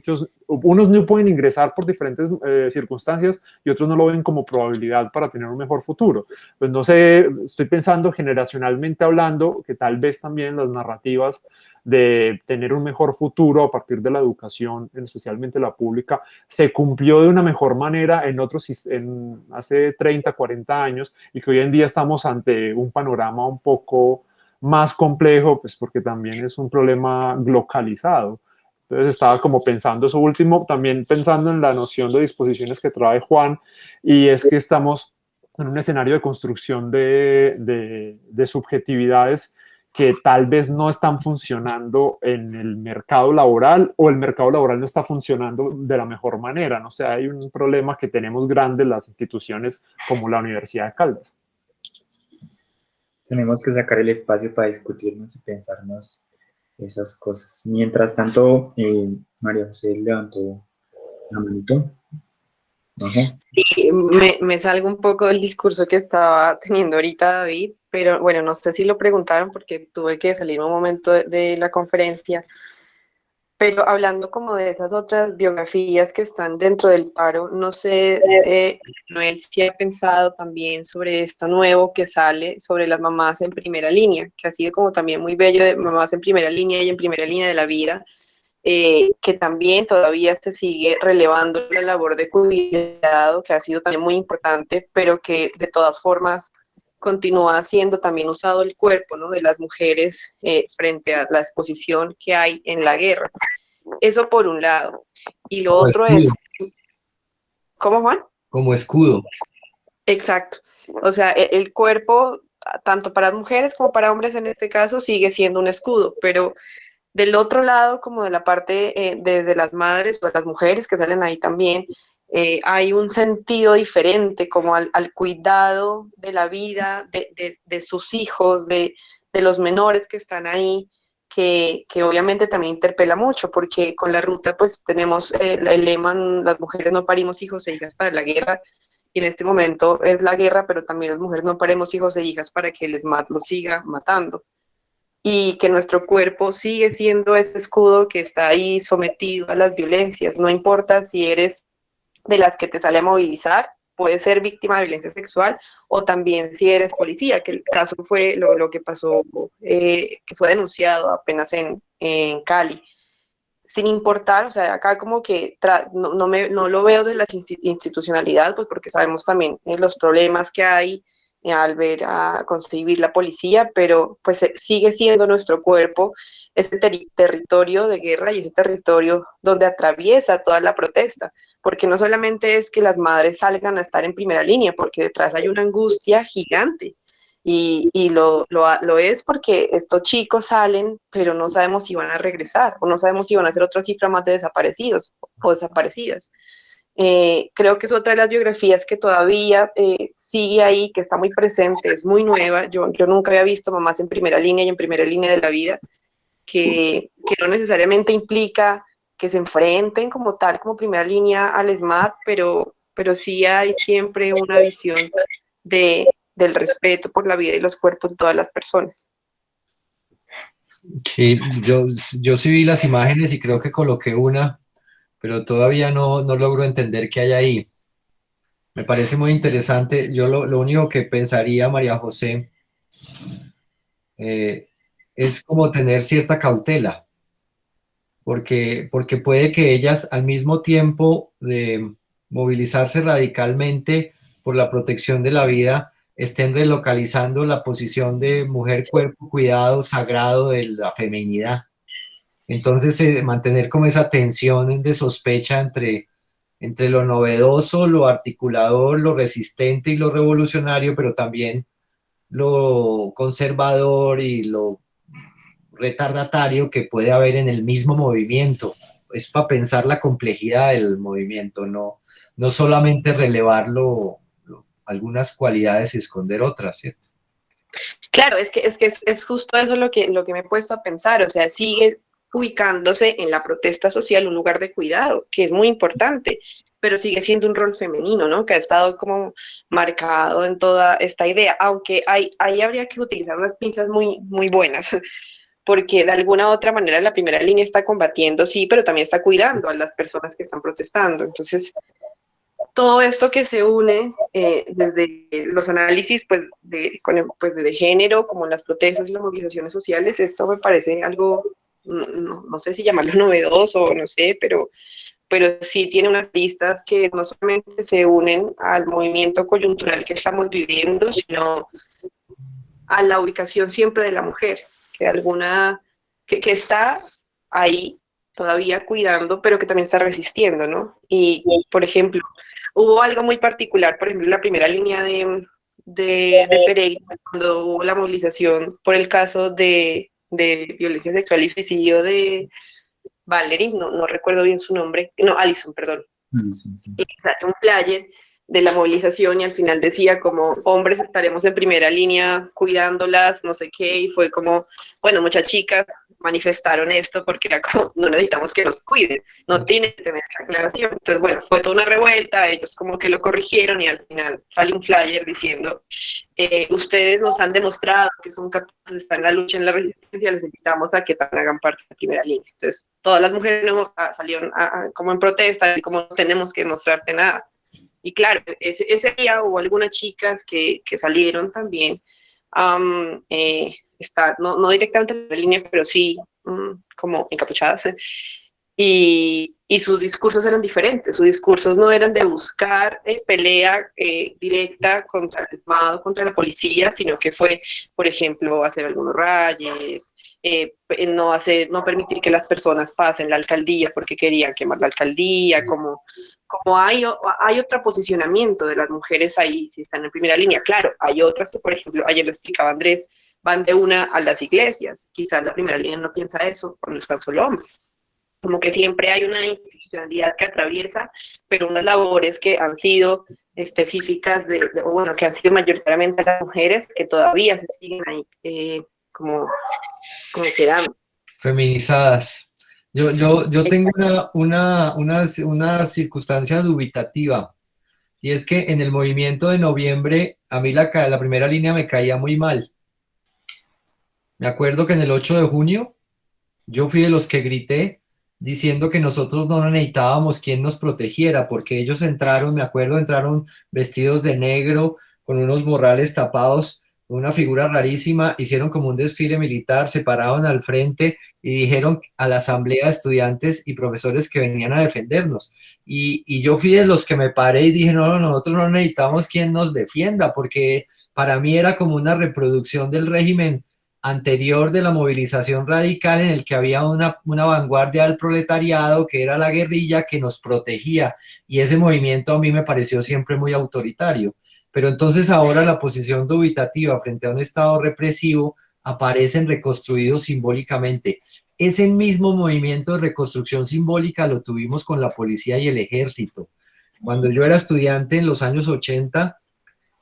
unos no pueden ingresar por diferentes circunstancias y otros no lo ven como probabilidad para tener un mejor futuro. Pues no sé, estoy pensando generacionalmente hablando que tal vez también las narrativas de tener un mejor futuro a partir de la educación, especialmente la pública, se cumplió de una mejor manera hace 30, 40 años y que hoy en día estamos ante un panorama un poco más complejo, pues porque también es un problema localizado. Entonces estaba como pensando eso último, también pensando en la noción de disposiciones que trae Juan, y es que estamos en un escenario de construcción de subjetividades que tal vez no están funcionando en el mercado laboral o el mercado laboral no está funcionando de la mejor manera. No sé, hay un problema que tenemos grande en las instituciones como la Universidad de Caldas. Tenemos que sacar el espacio para discutirnos y pensarnos esas cosas. Mientras tanto, María José levantó la manito. Ajá. Sí, me salgo un poco del discurso que estaba teniendo ahorita David, pero bueno, no sé si lo preguntaron porque tuve que salir un momento de la conferencia, pero hablando como de esas otras biografías que están dentro del paro, no sé, Noel, si ha pensado también sobre esto nuevo que sale sobre las mamás en primera línea, que ha sido como también muy bello de mamás en primera línea y en primera línea de la vida, que también todavía se sigue relevando la labor de cuidado, que ha sido también muy importante, pero que de todas formas continúa siendo también usado el cuerpo, ¿no?, de las mujeres frente a la exposición que hay en la guerra. Eso por un lado. Y lo Como otro escudo. es... ¿Cómo, Juan? Como escudo. Exacto. O sea, el cuerpo, tanto para mujeres como para hombres en este caso, sigue siendo un escudo, pero del otro lado, como de la parte desde las madres o de las mujeres que salen ahí también, hay un sentido diferente como al cuidado de la vida de sus hijos, de los menores que están ahí, que obviamente también interpela mucho, porque con la ruta pues tenemos el lema, las mujeres no parimos hijos e hijas para la guerra, y en este momento es la guerra, pero también las mujeres no paremos hijos e hijas para que los siga matando, y que nuestro cuerpo sigue siendo ese escudo que está ahí sometido a las violencias. No importa si eres de las que te sale a movilizar, puedes ser víctima de violencia sexual, o también si eres policía, que el caso fue lo que pasó, que fue denunciado apenas en Cali. Sin importar, o sea, acá como que no lo veo de la institucionalidad, pues porque sabemos también los problemas que hay al ver a concebir la policía, pero pues sigue siendo nuestro cuerpo ese territorio de guerra y ese territorio donde atraviesa toda la protesta, porque no solamente es que las madres salgan a estar en primera línea, porque detrás hay una angustia gigante. Y lo es porque estos chicos salen, pero no sabemos si van a regresar, o no sabemos si van a ser otra cifra más de desaparecidos o desaparecidas. Creo que es otra de las biografías que todavía sigue ahí, que está muy presente, es muy nueva. Yo nunca había visto mamás en primera línea y en primera línea de la vida, que no necesariamente implica que se enfrenten como tal, como primera línea al SMAT, pero sí hay siempre una visión del respeto por la vida y los cuerpos de todas las personas. Sí, yo sí vi las imágenes y creo que coloqué una, pero todavía no logro entender qué hay ahí. Me parece muy interesante. Yo lo único que pensaría, María José, es como tener cierta cautela, porque puede que ellas al mismo tiempo de movilizarse radicalmente por la protección de la vida, estén relocalizando la posición de mujer, cuerpo, cuidado sagrado de la feminidad. Entonces, mantener como esa tensión de sospecha entre lo novedoso, lo articulador, lo resistente y lo revolucionario, pero también lo conservador y lo retardatario que puede haber en el mismo movimiento. Es para pensar la complejidad del movimiento, no solamente relevar algunas cualidades y esconder otras, ¿cierto? Claro, es justo eso lo que me he puesto a pensar, o sea, sigue ubicándose en la protesta social un lugar de cuidado, que es muy importante, pero sigue siendo un rol femenino, ¿no? Que ha estado como marcado en toda esta idea, aunque ahí habría que utilizar unas pinzas muy, muy buenas, porque de alguna u otra manera la primera línea está combatiendo, sí, pero también está cuidando a las personas que están protestando. Entonces, todo esto que se une desde los análisis pues de género, como las protestas y las movilizaciones sociales, esto me parece algo, no sé si llamarlo novedoso o no sé, pero sí tiene unas pistas que no solamente se unen al movimiento coyuntural que estamos viviendo, sino a la ubicación siempre de la mujer, que está ahí todavía cuidando, pero que también está resistiendo, ¿no? Y, por ejemplo, hubo algo muy particular, por ejemplo, en la primera línea de Pereira, cuando hubo la movilización por el caso de violencia sexual y suicidio de Valerie, no recuerdo bien su nombre, no, Alison, perdón. Sí, sí. Un flyer de la movilización y al final decía como hombres estaremos en primera línea cuidándolas, no sé qué, y fue como, bueno, muchas chicas manifestaron esto porque era como, no necesitamos que nos cuiden, no tiene que tener la aclaración. Entonces, bueno, fue toda una revuelta, ellos como que lo corrigieron y al final sale un flyer diciendo, ustedes nos han demostrado que son capaces de estar en la lucha, en la resistencia, les invitamos a que también hagan parte de la primera línea. Entonces, todas las mujeres salieron como en protesta y como no tenemos que mostrarte nada. Y claro, ese día hubo algunas chicas que salieron también, no directamente en la línea, pero sí como encapuchadas, y sus discursos eran diferentes, sus discursos no eran de buscar pelea directa contra el Estado, contra la policía, sino que fue, por ejemplo, hacer algunos rayes, no permitir que las personas pasen la alcaldía porque querían quemar la alcaldía, como hay otro posicionamiento de las mujeres ahí, si están en primera línea. Claro, hay otras que, por ejemplo, ayer lo explicaba Andrés, van de una a las iglesias, quizás la primera línea no piensa eso cuando están solo hombres. Como que siempre hay una institucionalidad que atraviesa, pero unas labores que han sido específicas, bueno, que han sido mayoritariamente las mujeres, que todavía se siguen ahí como quedando. Feminizadas. Yo tengo una circunstancia dubitativa, y es que en el movimiento de noviembre a mí la primera línea me caía muy mal. Me acuerdo que en el 8 de junio yo fui de los que grité diciendo que nosotros no necesitábamos quien nos protegiera, porque ellos entraron, me acuerdo, entraron vestidos de negro, con unos morrales tapados, una figura rarísima, hicieron como un desfile militar, se pararon al frente y dijeron a la asamblea de estudiantes y profesores que venían a defendernos. Y yo fui de los que me paré y dije, no, nosotros no necesitamos quien nos defienda, porque para mí era como una reproducción del régimen anterior de la movilización radical, en el que había una vanguardia del proletariado que era la guerrilla que nos protegía, y ese movimiento a mí me pareció siempre muy autoritario. Pero entonces ahora la posición dubitativa frente a un Estado represivo aparecen reconstruidos simbólicamente. Ese mismo movimiento de reconstrucción simbólica lo tuvimos con la policía y el ejército. Cuando yo era estudiante en los años 80,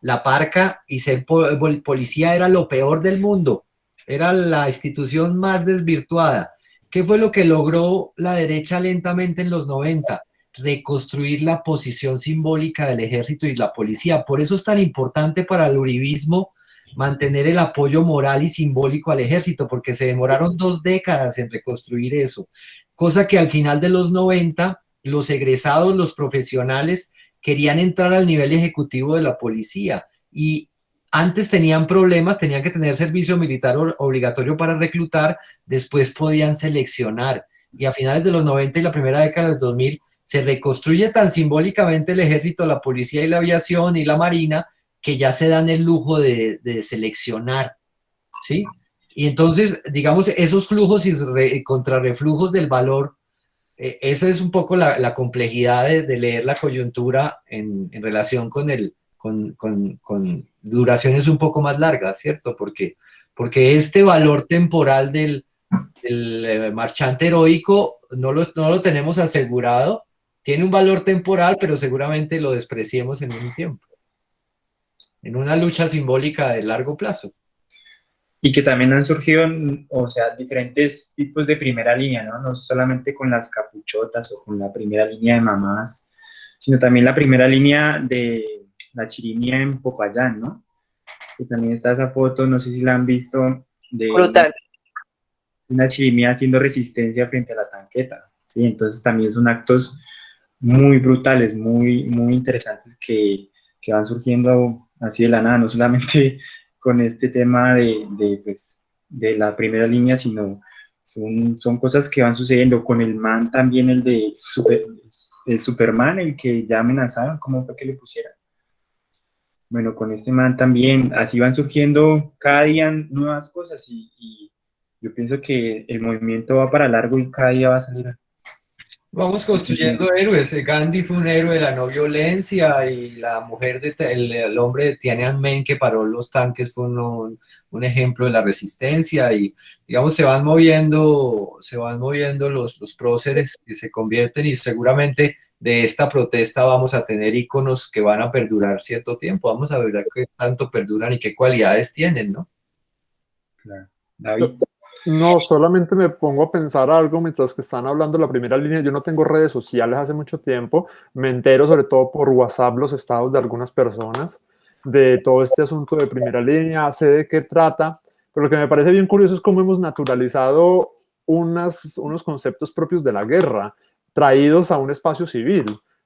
la parca y ser policía era lo peor del mundo. Era la institución más desvirtuada. ¿Qué fue lo que logró la derecha lentamente en los 90? Reconstruir la posición simbólica del ejército y la policía. Por eso es tan importante para el uribismo mantener el apoyo moral y simbólico al ejército, porque se demoraron 2 décadas en reconstruir eso. Cosa que al final de los 90, los egresados, los profesionales, querían entrar al nivel ejecutivo de la policía y antes tenían problemas, tenían que tener servicio militar obligatorio para reclutar, después podían seleccionar y a finales de los 90 y la primera década del 2000 se reconstruye tan simbólicamente el ejército, la policía y la aviación y la marina que ya se dan el lujo de seleccionar, ¿sí? Y entonces, digamos, esos flujos y contrarreflujos del valor, esa es un poco la complejidad de leer la coyuntura en relación con duraciones un poco más largas, ¿cierto? Porque este valor temporal del marchante heroico no lo tenemos asegurado, tiene un valor temporal, pero seguramente lo despreciemos en un tiempo, en una lucha simbólica de largo plazo. Y que también han surgido, o sea, diferentes tipos de primera línea, ¿no? No solamente con las capuchotas o con la primera línea de mamás, sino también la primera línea de la chirimía en Popayán, ¿no? Que también está esa foto, no sé si la han visto, de Brutal. una chirimía haciendo resistencia frente a la tanqueta, ¿sí? Entonces también son actos muy brutales, muy, muy interesantes que van surgiendo así de la nada, no solamente con este tema pues, de la primera línea, sino son cosas que van sucediendo. Con el man también, el Superman, el que ya amenazaron, ¿cómo fue que le pusieron? Bueno, con este man también, así van surgiendo cada día nuevas cosas y yo pienso que el movimiento va para largo y cada día va a salir. Vamos construyendo héroes. Gandhi fue un héroe de la no violencia y la mujer, el hombre de Tiananmen que paró los tanques fue un ejemplo de la resistencia y, digamos, se van moviendo los próceres que se convierten y seguramente de esta protesta vamos a tener íconos que van a perdurar cierto tiempo. Vamos a ver qué tanto perduran y qué cualidades tienen, ¿no? Claro. David. No, solamente me pongo a pensar algo mientras que están hablando de la primera línea. Yo no tengo redes sociales hace mucho tiempo. Me entero sobre todo por WhatsApp los estados de algunas personas de todo este asunto de primera línea, sé de qué trata, pero lo que me parece bien curioso es cómo hemos naturalizado unos conceptos propios de la guerra, traídos a un espacio civil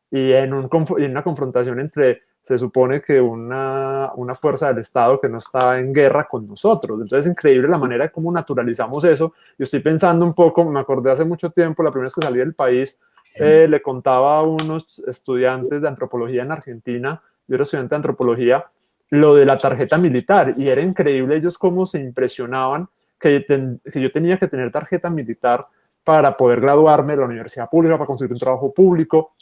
y en una confrontación entre, se supone que una fuerza del Estado que no está en guerra con nosotros. Entonces es increíble la manera de cómo naturalizamos eso. Yo estoy pensando un poco, me acordé hace mucho tiempo, la primera vez que salí del país, le contaba a unos estudiantes de antropología en Argentina, yo era estudiante de antropología, lo de la tarjeta militar, y era increíble ellos cómo se impresionaban que yo tenía que tener tarjeta militar para poder graduarme de la universidad pública, para conseguir un trabajo público,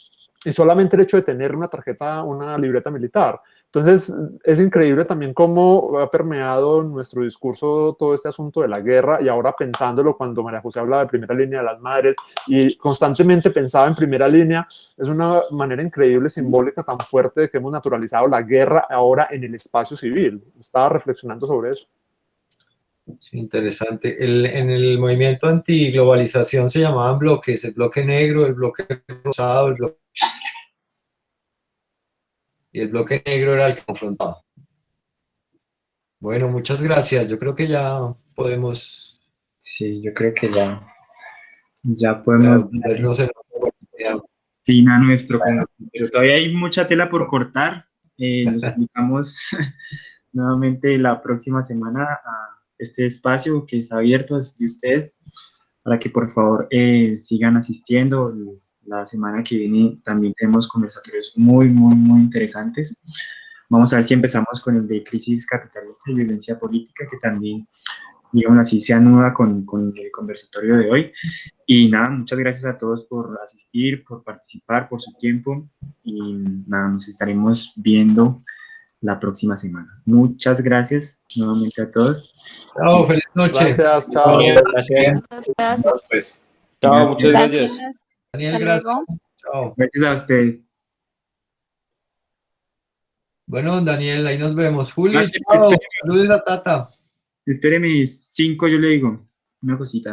y solamente el hecho de tener una tarjeta, una libreta militar. Entonces, es increíble también cómo ha permeado nuestro discurso todo este asunto de la guerra, y ahora pensándolo cuando María José hablaba de primera línea de las madres, y constantemente pensaba en primera línea, es una manera increíble, simbólica, tan fuerte de que hemos naturalizado la guerra ahora en el espacio civil. Estaba reflexionando sobre eso. Sí, interesante. En el movimiento antiglobalización se llamaban bloques, el bloque negro, el bloque rosado, y el bloque negro era el que confrontaba. Bueno, muchas gracias. Yo creo que ya podemos... Sí, yo creo que ya podemos vernos en fin a nuestro congreso, pero todavía hay mucha tela por cortar. Nos invitamos nuevamente la próxima semana a este espacio que está abierto de ustedes para que por favor sigan asistiendo. La semana que viene también tenemos conversatorios muy, muy, muy interesantes. Vamos a ver si empezamos con el de crisis capitalista y violencia política, que también, digamos así, se anuda con el conversatorio de hoy. Y nada, muchas gracias a todos por asistir, por participar, por su tiempo. Y nada, nos estaremos viendo la próxima semana. Muchas gracias nuevamente a todos. Chao, feliz noche. Gracias, chao. Gracias. Pues. Chao, muchas gracias. Daniel, gracias. Chao. Gracias a ustedes. Bueno, don Daniel, ahí nos vemos. Juli, Ah, chao. Saludos a Tata. Espéreme 5, yo le digo una cosita.